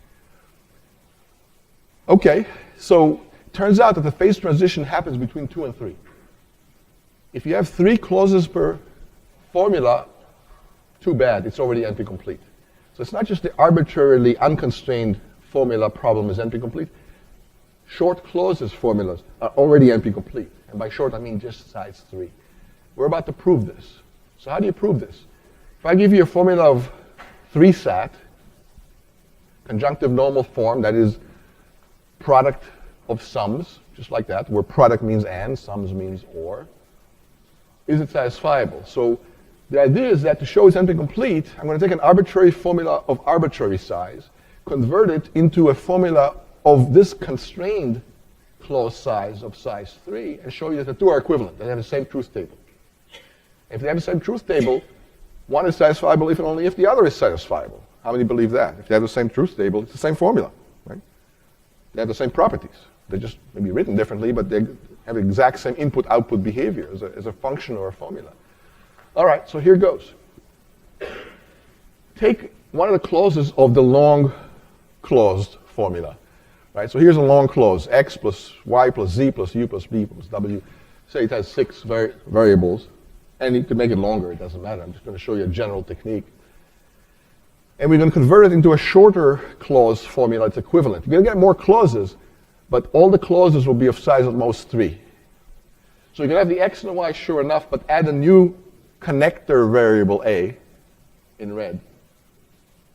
Okay, so it turns out that the phase transition happens between 2 and 3. If you have 3 clauses per formula, too bad, it's already NP-complete. So it's not just the arbitrarily unconstrained formula problem is NP-complete. Short clauses formulas are already NP-complete. And by short, I mean just size 3. We're about to prove this. So how do you prove this? If I give you a formula of 3-sat, conjunctive normal form, that is product of sums, just like that, where product means and, sums means or, is it satisfiable? So the idea is that to show it's NP-complete, I'm going to take an arbitrary formula of arbitrary size, convert it into a formula of this constrained clause size of size 3, and show you that the two are equivalent. They have the same truth table. If they have the same truth table, one is satisfiable if and only if the other is satisfiable. How many believe that? If they have the same truth table, it's the same formula, right? They have the same properties. They're just maybe written differently, but they have the exact same input-output behavior as a function or a formula. All right, so here goes. Take one of the clauses of the long claused formula. Right? So here's a long clause, x plus y plus z plus u plus b plus w. Say it has 6 variables. And you can make it longer, it doesn't matter. I'm just going to show you a general technique. And we're going to convert it into a shorter clause formula. It's equivalent. You're going to get more clauses, but all the clauses will be of size at most 3. So you can have the x and the y sure enough, but add a new connector variable a in red.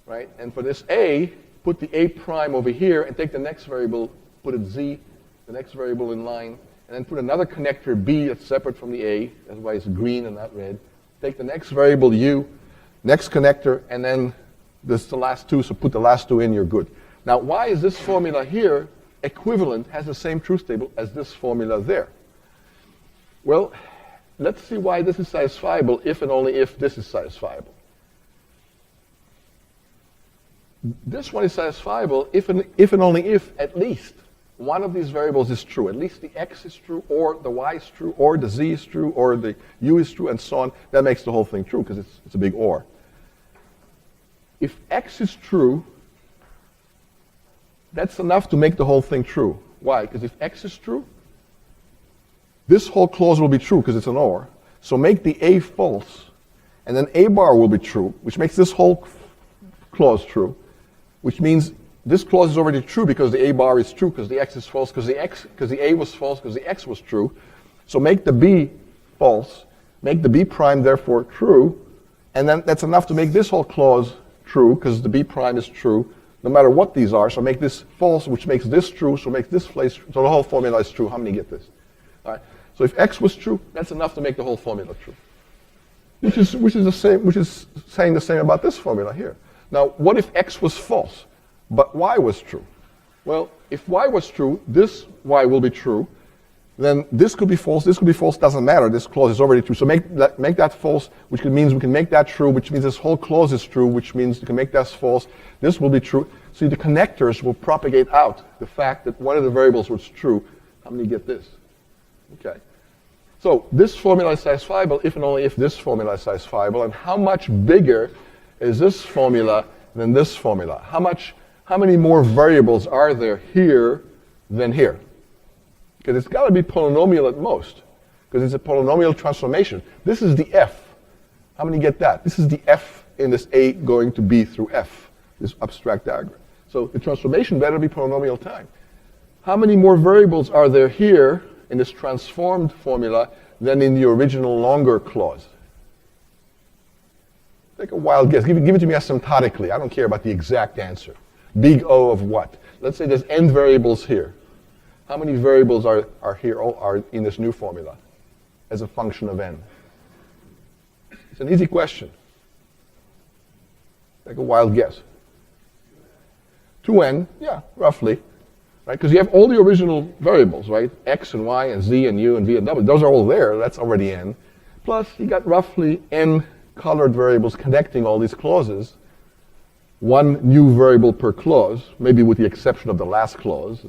Right? And for this a, put the a prime over here and take the next variable, put it z, the next variable in line, and then put another connector b that's separate from the a, that's why it's green and not red. Take the next variable u, next connector, and then this is the last 2, so put the last 2 in, you're good. Now, why is this formula here equivalent, has the same truth table as this formula there? Well, let's see why this is satisfiable if and only if this is satisfiable. This one is satisfiable if and only if at least one of these variables is true. At least the x is true, or the y is true, or the z is true, or the u is true, and so on. That makes the whole thing true, because it's a big or. If x is true, that's enough to make the whole thing true. Why? Because if x is true, this whole clause will be true, because it's an or. So make the a false, and then a bar will be true, which makes this whole clause true, which means this clause is already true because the a bar is true, because the x is false, because the a was false, because the x was true. So make the b false, make the b prime therefore true, and then that's enough to make this whole clause true, because the b prime is true, no matter what these are. So make this false, which makes this true, so makes this place true. So the whole formula is true. How many get this? All right. So if x was true, that's enough to make the whole formula true. Which is saying the same about this formula here. Now, what if x was false, but y was true? Well, if y was true, this y will be true. Then this could be false, doesn't matter. This clause is already true. So make that false, which means we can make that true, which means this whole clause is true, which means you can make that false. This will be true. See, the connectors will propagate out the fact that one of the variables was true. How many get this? Okay. So this formula is satisfiable if and only if this formula is satisfiable. And how much bigger is this formula than this formula? How many more variables are there here than here? Because it's got to be polynomial at most. because it's a polynomial transformation. This is the f. How many get that? This is the f in this A going to B through f, this abstract diagram. So the transformation better be polynomial time. How many more variables are there here in this transformed formula than in the original longer clause? Take a wild guess. Give it to me asymptotically. I don't care about the exact answer. Big O of what? Let's say there's n variables here. How many variables are here, are in this new formula as a function of n? It's an easy question. Take a wild guess. 2n, yeah, roughly. Right? Because you have all the original variables, right? X and Y and Z and U and V and W. Those are all there. That's already n. Plus, you got roughly n colored variables connecting all these clauses. One new variable per clause, maybe with the exception of the last clause.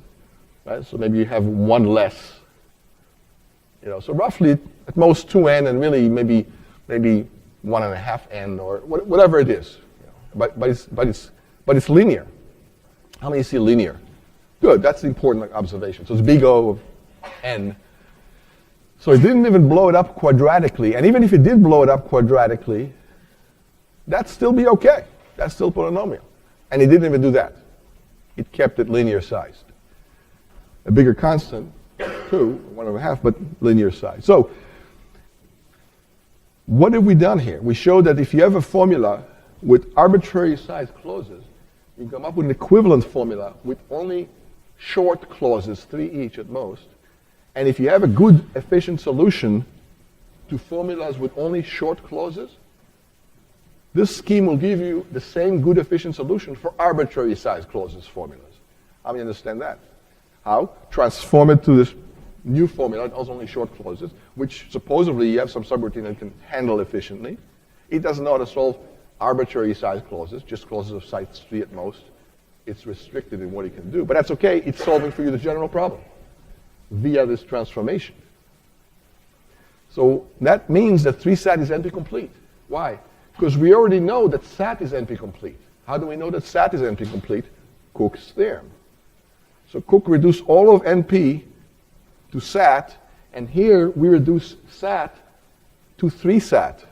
Right? So maybe you have one less. So roughly at most 2n and really maybe 1.5n or whatever it is. But it's linear. How many see linear? Good, that's the important observation. So it's big O of n. So it didn't even blow it up quadratically. And even if it did blow it up quadratically, that'd still be okay. That's still polynomial. And it didn't even do that. It kept it linear sized. A bigger constant, 2, 1.5, but linear size. So what have we done here? We showed that if you have a formula with arbitrary sized clauses, you come up with an equivalent formula with only short clauses, 3 each at most. And if you have a good, efficient solution to formulas with only short clauses, this scheme will give you the same good, efficient solution for arbitrary sized clauses formulas. How many understand that? How? Transform it to this new formula that has only short clauses, which supposedly you have some subroutine that can handle efficiently. It doesn't know how to solve arbitrary size clauses, just clauses of size 3 at most. It's restricted in what it can do, but that's okay. It's solving for you the general problem via this transformation. So that means that 3-SAT is NP-complete. Why? Because we already know that SAT is NP-complete. How do we know that SAT is NP-complete? Cook's theorem. So Cook reduced all of NP to SAT, and here we reduce SAT to 3-SAT.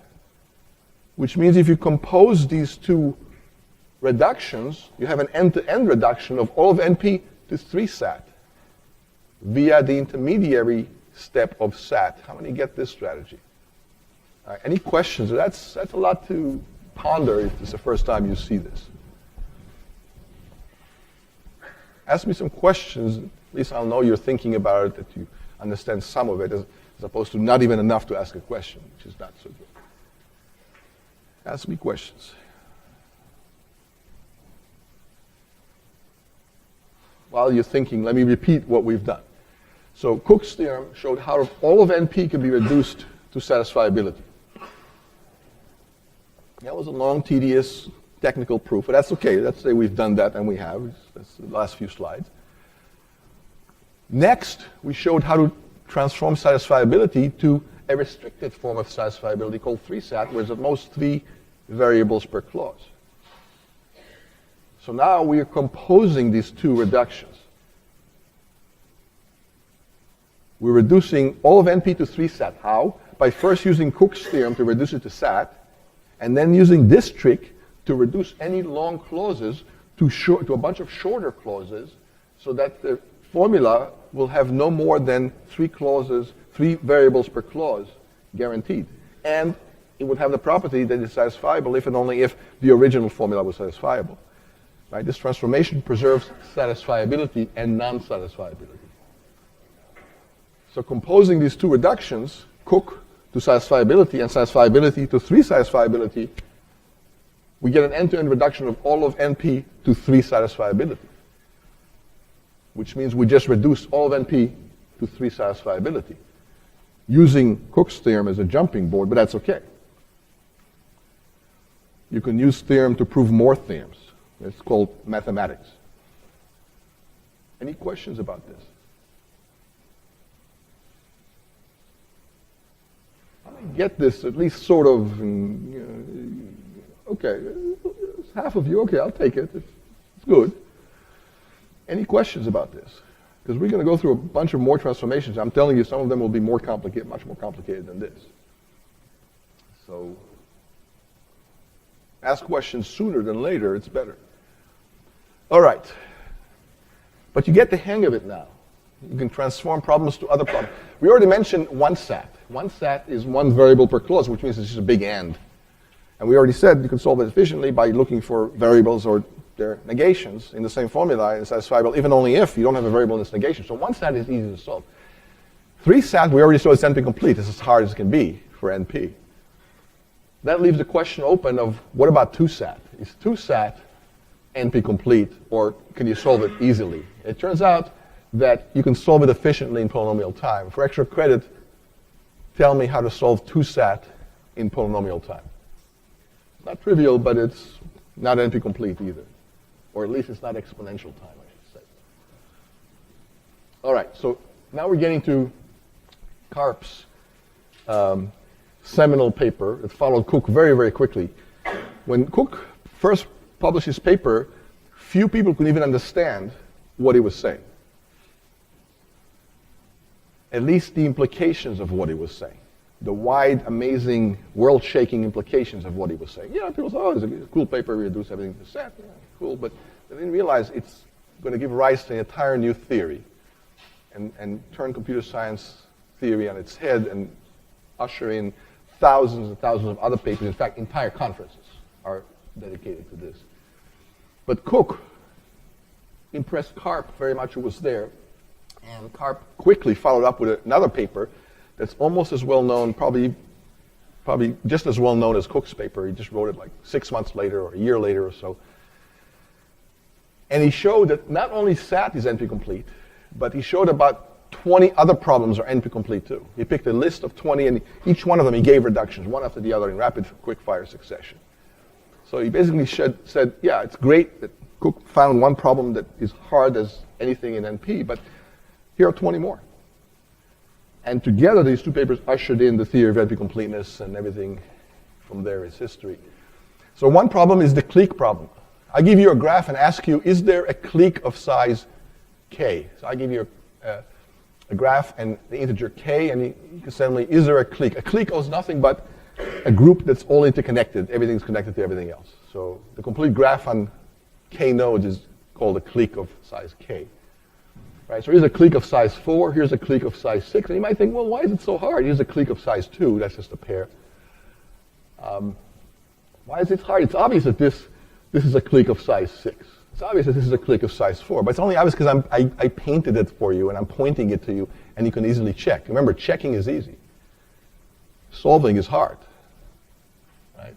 Which means if you compose these two reductions, you have an end-to-end reduction of all of NP to 3-SAT via the intermediary step of SAT. How many get this strategy? Any questions? That's a lot to ponder if it's the first time you see this. Ask me some questions. At least I'll know you're thinking about it, that you understand some of it, as opposed to not even enough to ask a question, which is not so good. Ask me questions. While you're thinking, let me repeat what we've done. So Cook's theorem showed how all of NP can be reduced to satisfiability. That was a long, tedious, technical proof, but that's okay. Let's say we've done that, and we have. That's the last few slides. Next, we showed how to transform satisfiability to a restricted form of satisfiability called 3-SAT, where there's at most 3 variables per clause. So now we are composing these two reductions. We're reducing all of NP to 3-SAT. How? By first using Cook's theorem to reduce it to SAT, and then using this trick to reduce any long clauses to a bunch of shorter clauses, so that the formula will have no more than 3 clauses, 3 variables per clause, guaranteed. And it would have the property that it's satisfiable if and only if the original formula was satisfiable. Right? This transformation preserves satisfiability and non-satisfiability. So composing these two reductions, Cook to satisfiability and satisfiability to 3 satisfiability, we get an end-to-end reduction of all of NP to 3 satisfiability, which means we just reduce all of NP to 3 satisfiability, using Cook's theorem as a jumping board, but that's okay. You can use theorem to prove more theorems. It's called mathematics. Any questions about this? I get this at least sort of, okay, half of you, okay, I'll take it. It's good. Any questions about this? Because we're going to go through a bunch of more transformations. I'm telling you, some of them will be more complicated, much more complicated than this. So ask questions sooner than later, it's better. All right. But you get the hang of it now. You can transform problems to other problems. We already mentioned one SAT. One SAT is one variable per clause, which means it's just a big AND. And we already said you can solve it efficiently by looking for variables or their negations in the same formula and satisfiable, even only if you don't have a variable in its negation. So one SAT is easy to solve. Three SAT, we already saw it's NP-complete. It's as hard as it can be for NP. That leaves the question open of what about 2-SAT? Is 2-SAT NP-complete, or can you solve it easily? It turns out that you can solve it efficiently in polynomial time. For extra credit, tell me how to solve 2-SAT in polynomial time. Not trivial, but it's not NP-complete either. Or at least it's not exponential time, I should say. All right, so now we're getting to Karp's seminal paper that followed Cook very, very quickly. When Cook first published his paper, few people could even understand what he was saying. At least the implications of what he was saying. The wide, amazing, world-shaking implications of what he was saying. People say, oh, it's a cool paper, we reduce everything to SAT. Yeah, cool, but they didn't realize it's going to give rise to an entire new theory and turn computer science theory on its head and usher in thousands and thousands of other papers. In fact, entire conferences are dedicated to this. But Cook impressed Karp very much, who was there. And Karp quickly followed up with another paper that's almost as well known, probably just as well known as Cook's paper. He just wrote it like 6 months later or a year later or so. And he showed that not only SAT is NP-complete, but he showed about 20 other problems are NP-complete too. He picked a list of 20, and each one of them he gave reductions, one after the other in rapid, quick-fire succession. So he basically said, yeah, it's great that Cook found one problem that is hard as anything in NP, but here are 20 more. And together, these two papers ushered in the theory of NP-completeness, and everything from there is history. So one problem is the clique problem. I give you a graph and ask you, is there a clique of size k? So I give you a graph and the integer k, and you can say, is there a clique? A clique is nothing but a group that's all interconnected. Everything's connected to everything else. So the complete graph on k nodes is called a clique of size k. Right, so here's a clique of size 4, here's a clique of size 6, and you might think, well, why is it so hard? Here's a clique of size 2, that's just a pair. Why is it hard? It's obvious that this is a clique of size 6. It's obvious that this is a clique of size 4, but it's only obvious because I painted it for you, and I'm pointing it to you, and you can easily check. Remember, checking is easy. Solving is hard. Right?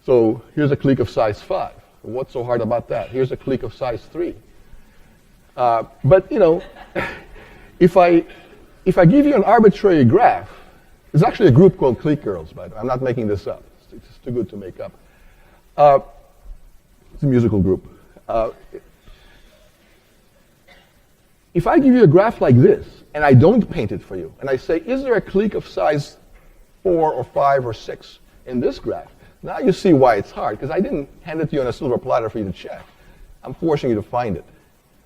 So here's a clique of size 5. What's so hard about that? Here's a clique of size 3. But if I give you an arbitrary graph, there's actually a group called clique girls, by the way. I'm not making this up. It's too good to make up. It's a musical group. If I give you a graph like this, and I don't paint it for you, and I say, is there a clique of size 4 or 5 or 6 in this graph? Now you see why it's hard, because I didn't hand it to you on a silver platter for you to check. I'm forcing you to find it.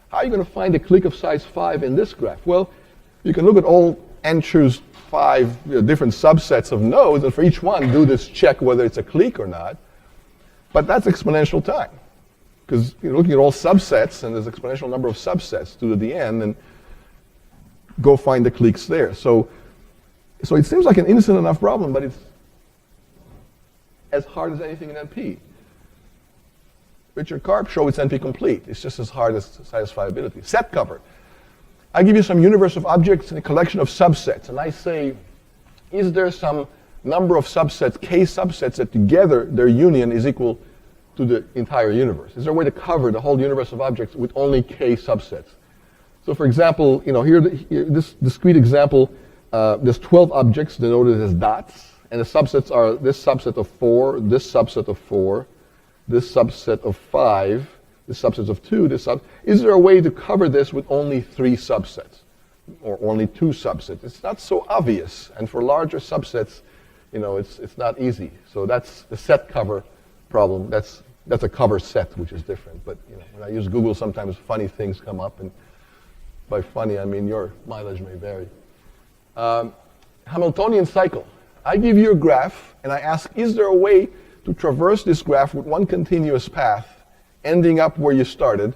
How are you going to find a clique of size 5 in this graph? Well, you can look at all and choose 5 different subsets of nodes, and for each one, do this check whether it's a clique or not. But that's exponential time, because you're looking at all subsets, and there's exponential number of subsets to the n, and go find the cliques there. So it seems like an innocent enough problem, but it's as hard as anything in NP. Richard Karp showed it's NP-complete. It's just as hard as satisfiability. Set cover. I give you some universe of objects and a collection of subsets, and I say, is there some number of subsets, k subsets, that together their union is equal to the entire universe? Is there a way to cover the whole universe of objects with only k subsets? So for example, here this discrete example, there's 12 objects denoted as dots, and the subsets are this subset of 4, this subset of 4, this subset of 5, this subset of 2, this subset. Is there a way to cover this with only 3 subsets, or only 2 subsets? It's not so obvious, and for larger subsets, it's not easy. So that's the set cover problem. That's a cover set, which is different. But when I use Google, sometimes funny things come up, and By funny, I mean your mileage may vary. Hamiltonian cycle. I give you a graph, and I ask, is there a way to traverse this graph with one continuous path, ending up where you started,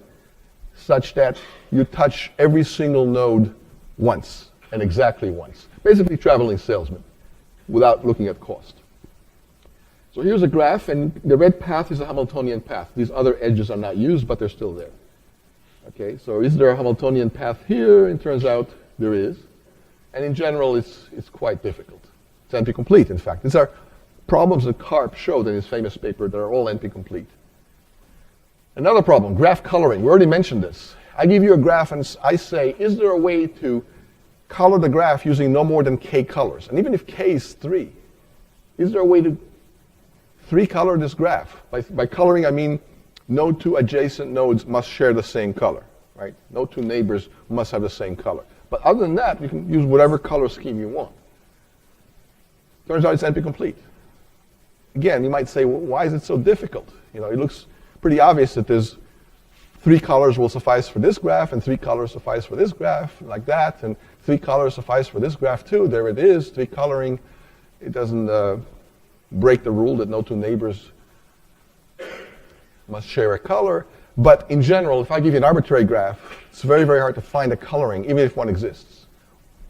such that you touch every single node once, and exactly once. Basically traveling salesman, without looking at cost. So here's a graph, and the red path is a Hamiltonian path. These other edges are not used, but they're still there. Okay, so is there a Hamiltonian path here? It turns out there is. And in general, it's quite difficult. It's NP-complete, in fact. These are problems that Karp showed in his famous paper that are all NP-complete. Another problem, graph coloring. We already mentioned this. I give you a graph and I say, is there a way to color the graph using no more than k colors? And even if k is 3, is there a way to 3-color this graph? By coloring, I mean no two adjacent nodes must share the same color, right? No two neighbors must have the same color. But other than that, you can use whatever color scheme you want. Turns out it's NP-complete. Again, you might say, well, why is it so difficult? You know, it looks pretty obvious that there's 3 colors will suffice for this graph, and 3 colors suffice for this graph, like that, and 3 colors suffice for this graph too. There it is, 3 coloring. It doesn't break the rule that no two neighbors must share a color. But in general, if I give you an arbitrary graph, it's very, very hard to find a coloring, even if one exists.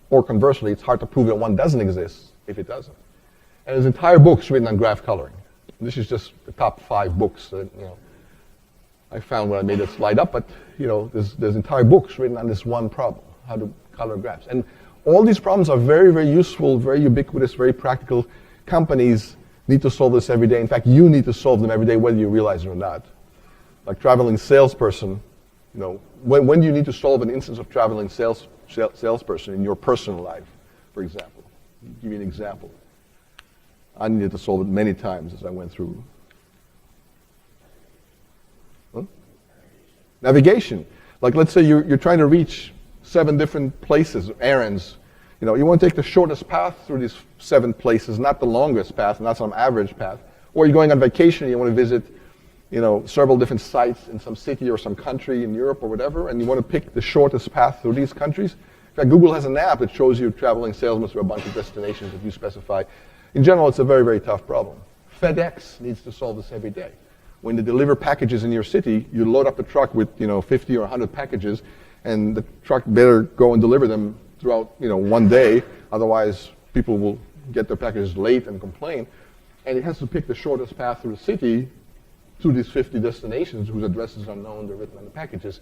Or conversely, it's hard to prove that one doesn't exist if it doesn't. And there's entire books written on graph coloring. This is just the top 5 books that, I found when I made this slide up, but there's entire books written on this one problem, how to color graphs. And all these problems are very, very useful, very ubiquitous, very practical. Companies need to solve this every day. In fact, you need to solve them every day, whether you realize it or not. Like traveling salesperson, when do you need to solve an instance of traveling salesperson in your personal life, for example? I'll give you an example. I needed to solve it many times as I went through. Navigation. Like let's say you're trying to reach 7 different places, errands. You want to take the shortest path through these 7 places, not the longest path, not some average path. Or you're going on vacation and you want to visit, several different sites in some city or some country in Europe or whatever, and you want to pick the shortest path through these countries. In fact, Google has an app that shows you traveling salesmen through a bunch of destinations that you specify. In general, it's a very, very tough problem. FedEx needs to solve this every day. When they deliver packages in your city, you load up the truck with 50 or 100 packages, and the truck better go and deliver them throughout one day. Otherwise, people will get their packages late and complain. And it has to pick the shortest path through the city to these 50 destinations whose addresses are known, they're written on the packages.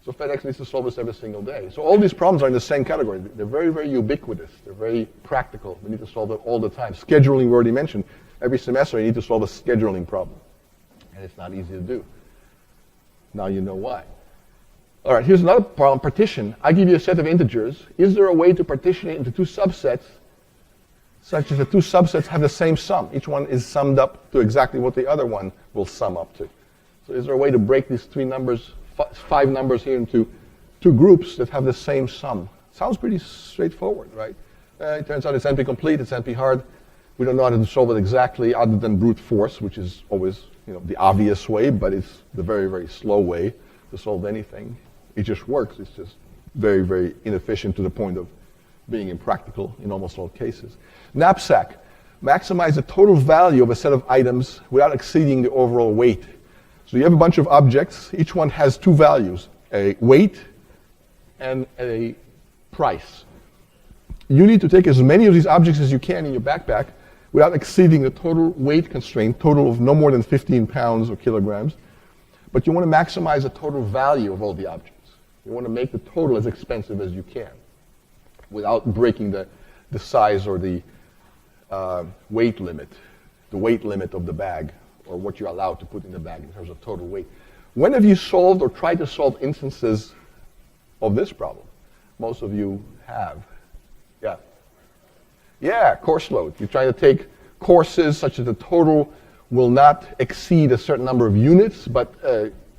So FedEx needs to solve this every single day. So all these problems are in the same category. They're very, very ubiquitous. They're very practical. We need to solve them all the time. Scheduling, we already mentioned. Every semester, you need to solve a scheduling problem. And it's not easy to do. Now you know why. All right, here's another problem, partition. I give you a set of integers. Is there a way to partition it into 2 subsets such as the 2 subsets have the same sum? Each one is summed up to exactly what the other one will sum up to. So is there a way to break these 3 numbers, 5 numbers here into 2 groups that have the same sum? Sounds pretty straightforward, right? It turns out it's NP-complete, it's NP-hard. We don't know how to solve it exactly other than brute force, which is always the obvious way, but it's the very, very slow way to solve anything. It just works. It's just very, very inefficient to the point of being impractical in almost all cases. Knapsack. Maximize the total value of a set of items without exceeding the overall weight. So you have a bunch of objects. Each one has 2 values, a weight and a price. You need to take as many of these objects as you can in your backpack without exceeding the total weight constraint, total of no more than 15 pounds or kilograms. But you want to maximize the total value of all the objects. You want to make the total as expensive as you can without breaking the size or the weight limit of the bag, or what you're allowed to put in the bag in terms of total weight. When have you solved or tried to solve instances of this problem? Most of you have. Yeah. Yeah, course load. You're trying to take courses such that the total will not exceed a certain number of units, but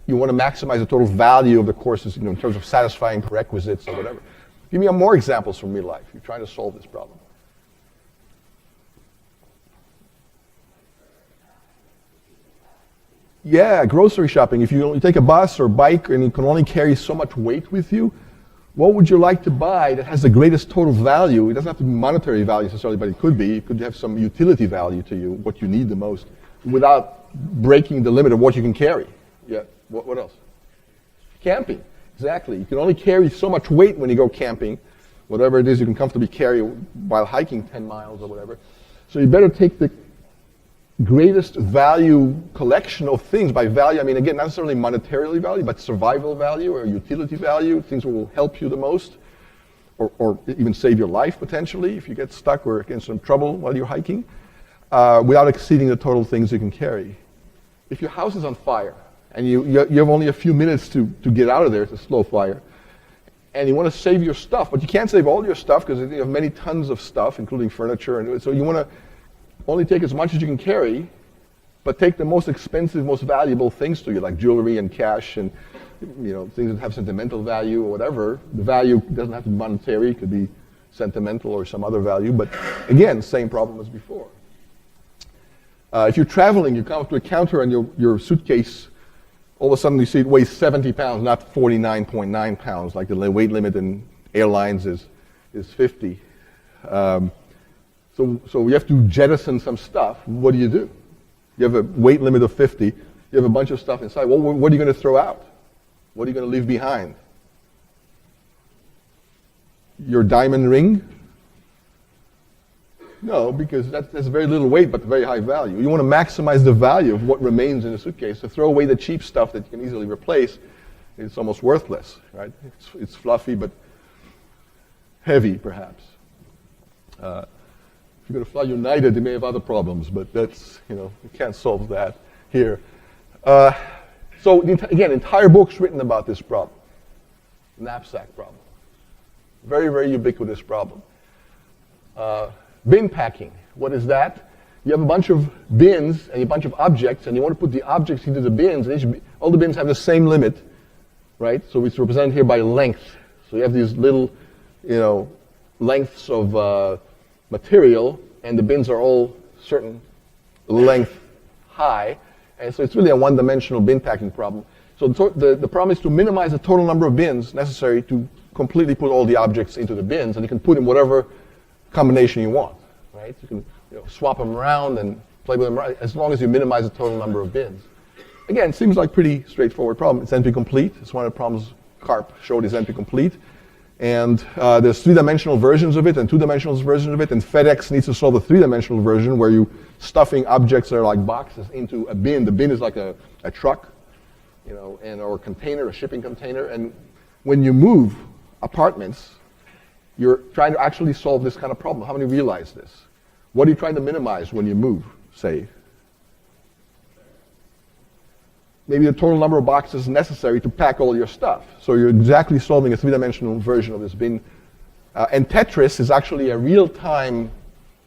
you want to maximize the total value of the courses in terms of satisfying prerequisites or whatever. Give me more examples from real life. You're trying to solve this problem. Yeah, grocery shopping. If you take a bus or bike and you can only carry so much weight with you, what would you like to buy that has the greatest total value? It doesn't have to be monetary value necessarily, but it could be. It could have some utility value to you, what you need the most, without breaking the limit of what you can carry. Yeah, what else? Camping, exactly. You can only carry so much weight when you go camping, whatever it is you can comfortably carry while hiking 10 miles or whatever. So you better take the greatest value collection of things. By value, I mean, again, not necessarily monetarily value, but survival value or utility value, things that will help you the most, or even save your life potentially if you get stuck or get in some trouble while you're hiking, without exceeding the total things you can carry. If your house is on fire, and you have only a few minutes to get out of there, it's a slow fire, and you want to save your stuff, but you can't save all your stuff because you have many tons of stuff, including furniture, and so you want to only take as much as you can carry, but take the most expensive, most valuable things to you, like jewelry and cash and things that have sentimental value or whatever. The value doesn't have to be monetary, it could be sentimental or some other value, but again, same problem as before. If you're traveling, you come up to a counter and your suitcase, all of a sudden you see it weighs 70 pounds, not 49.9 pounds, like the weight limit in airlines is 50. So you have to jettison some stuff. What do? You have a weight limit of 50. You have a bunch of stuff inside. Well, what are you going to throw out? What are you going to leave behind? Your diamond ring? No, because that's very little weight but very high value. You want to maximize the value of what remains in the suitcase. To throw away the cheap stuff that you can easily replace, it's almost worthless, right? It's fluffy but heavy, perhaps. If you're going to fly United, they may have other problems, but that's, you can't solve that here. So again, entire books written about this problem, knapsack problem. Very, very ubiquitous problem. Bin packing, what is that? You have a bunch of bins and a bunch of objects, and you want to put the objects into the bins, and all the bins have the same limit, right? So it's represented here by length. So you have these little, lengths of material, and the bins are all certain length high, and so it's really a one-dimensional bin packing problem. So the problem is to minimize the total number of bins necessary to completely put all the objects into the bins, and you can put in whatever combination you want, right? You can swap them around and play with them around, as long as you minimize the total number of bins. Again, it seems like pretty straightforward problem. It's NP-complete. It's one of the problems Karp showed is NP-complete. And there's three-dimensional versions of it and two-dimensional versions of it, and FedEx needs to solve the three-dimensional version where you stuffing objects that are like boxes into a bin. The bin is like a truck, or a container, a shipping container. And when you move apartments, you're trying to actually solve this kind of problem. How many realize this? What are you trying to minimize when you move, say? Maybe the total number of boxes necessary to pack all your stuff. So you're exactly solving a three-dimensional version of this bin. And Tetris is actually a real-time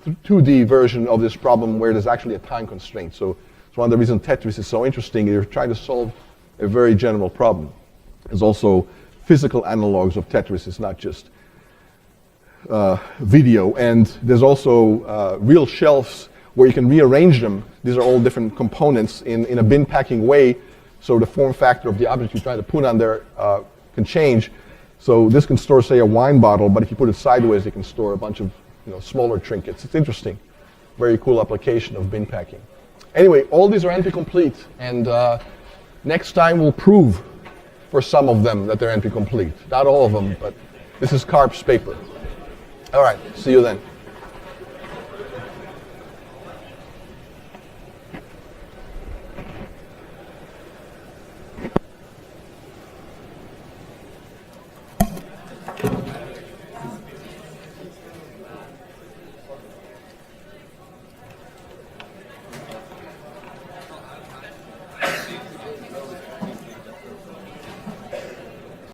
2D version of this problem where there's actually a time constraint. So it's one of the reasons Tetris is so interesting. You're trying to solve a very general problem. There's also physical analogs of Tetris. It's not just video. And there's also real shelves where you can rearrange them. These are all different components in a bin packing way. So the form factor of the object you try to put on there can change. So this can store, say, a wine bottle, but if you put it sideways, it can store a bunch of smaller trinkets. It's interesting. Very cool application of bin packing. Anyway, all these are NP-complete, and next time we'll prove for some of them that they're NP-complete. Not all of them, but this is Karp's paper. All right, see you then.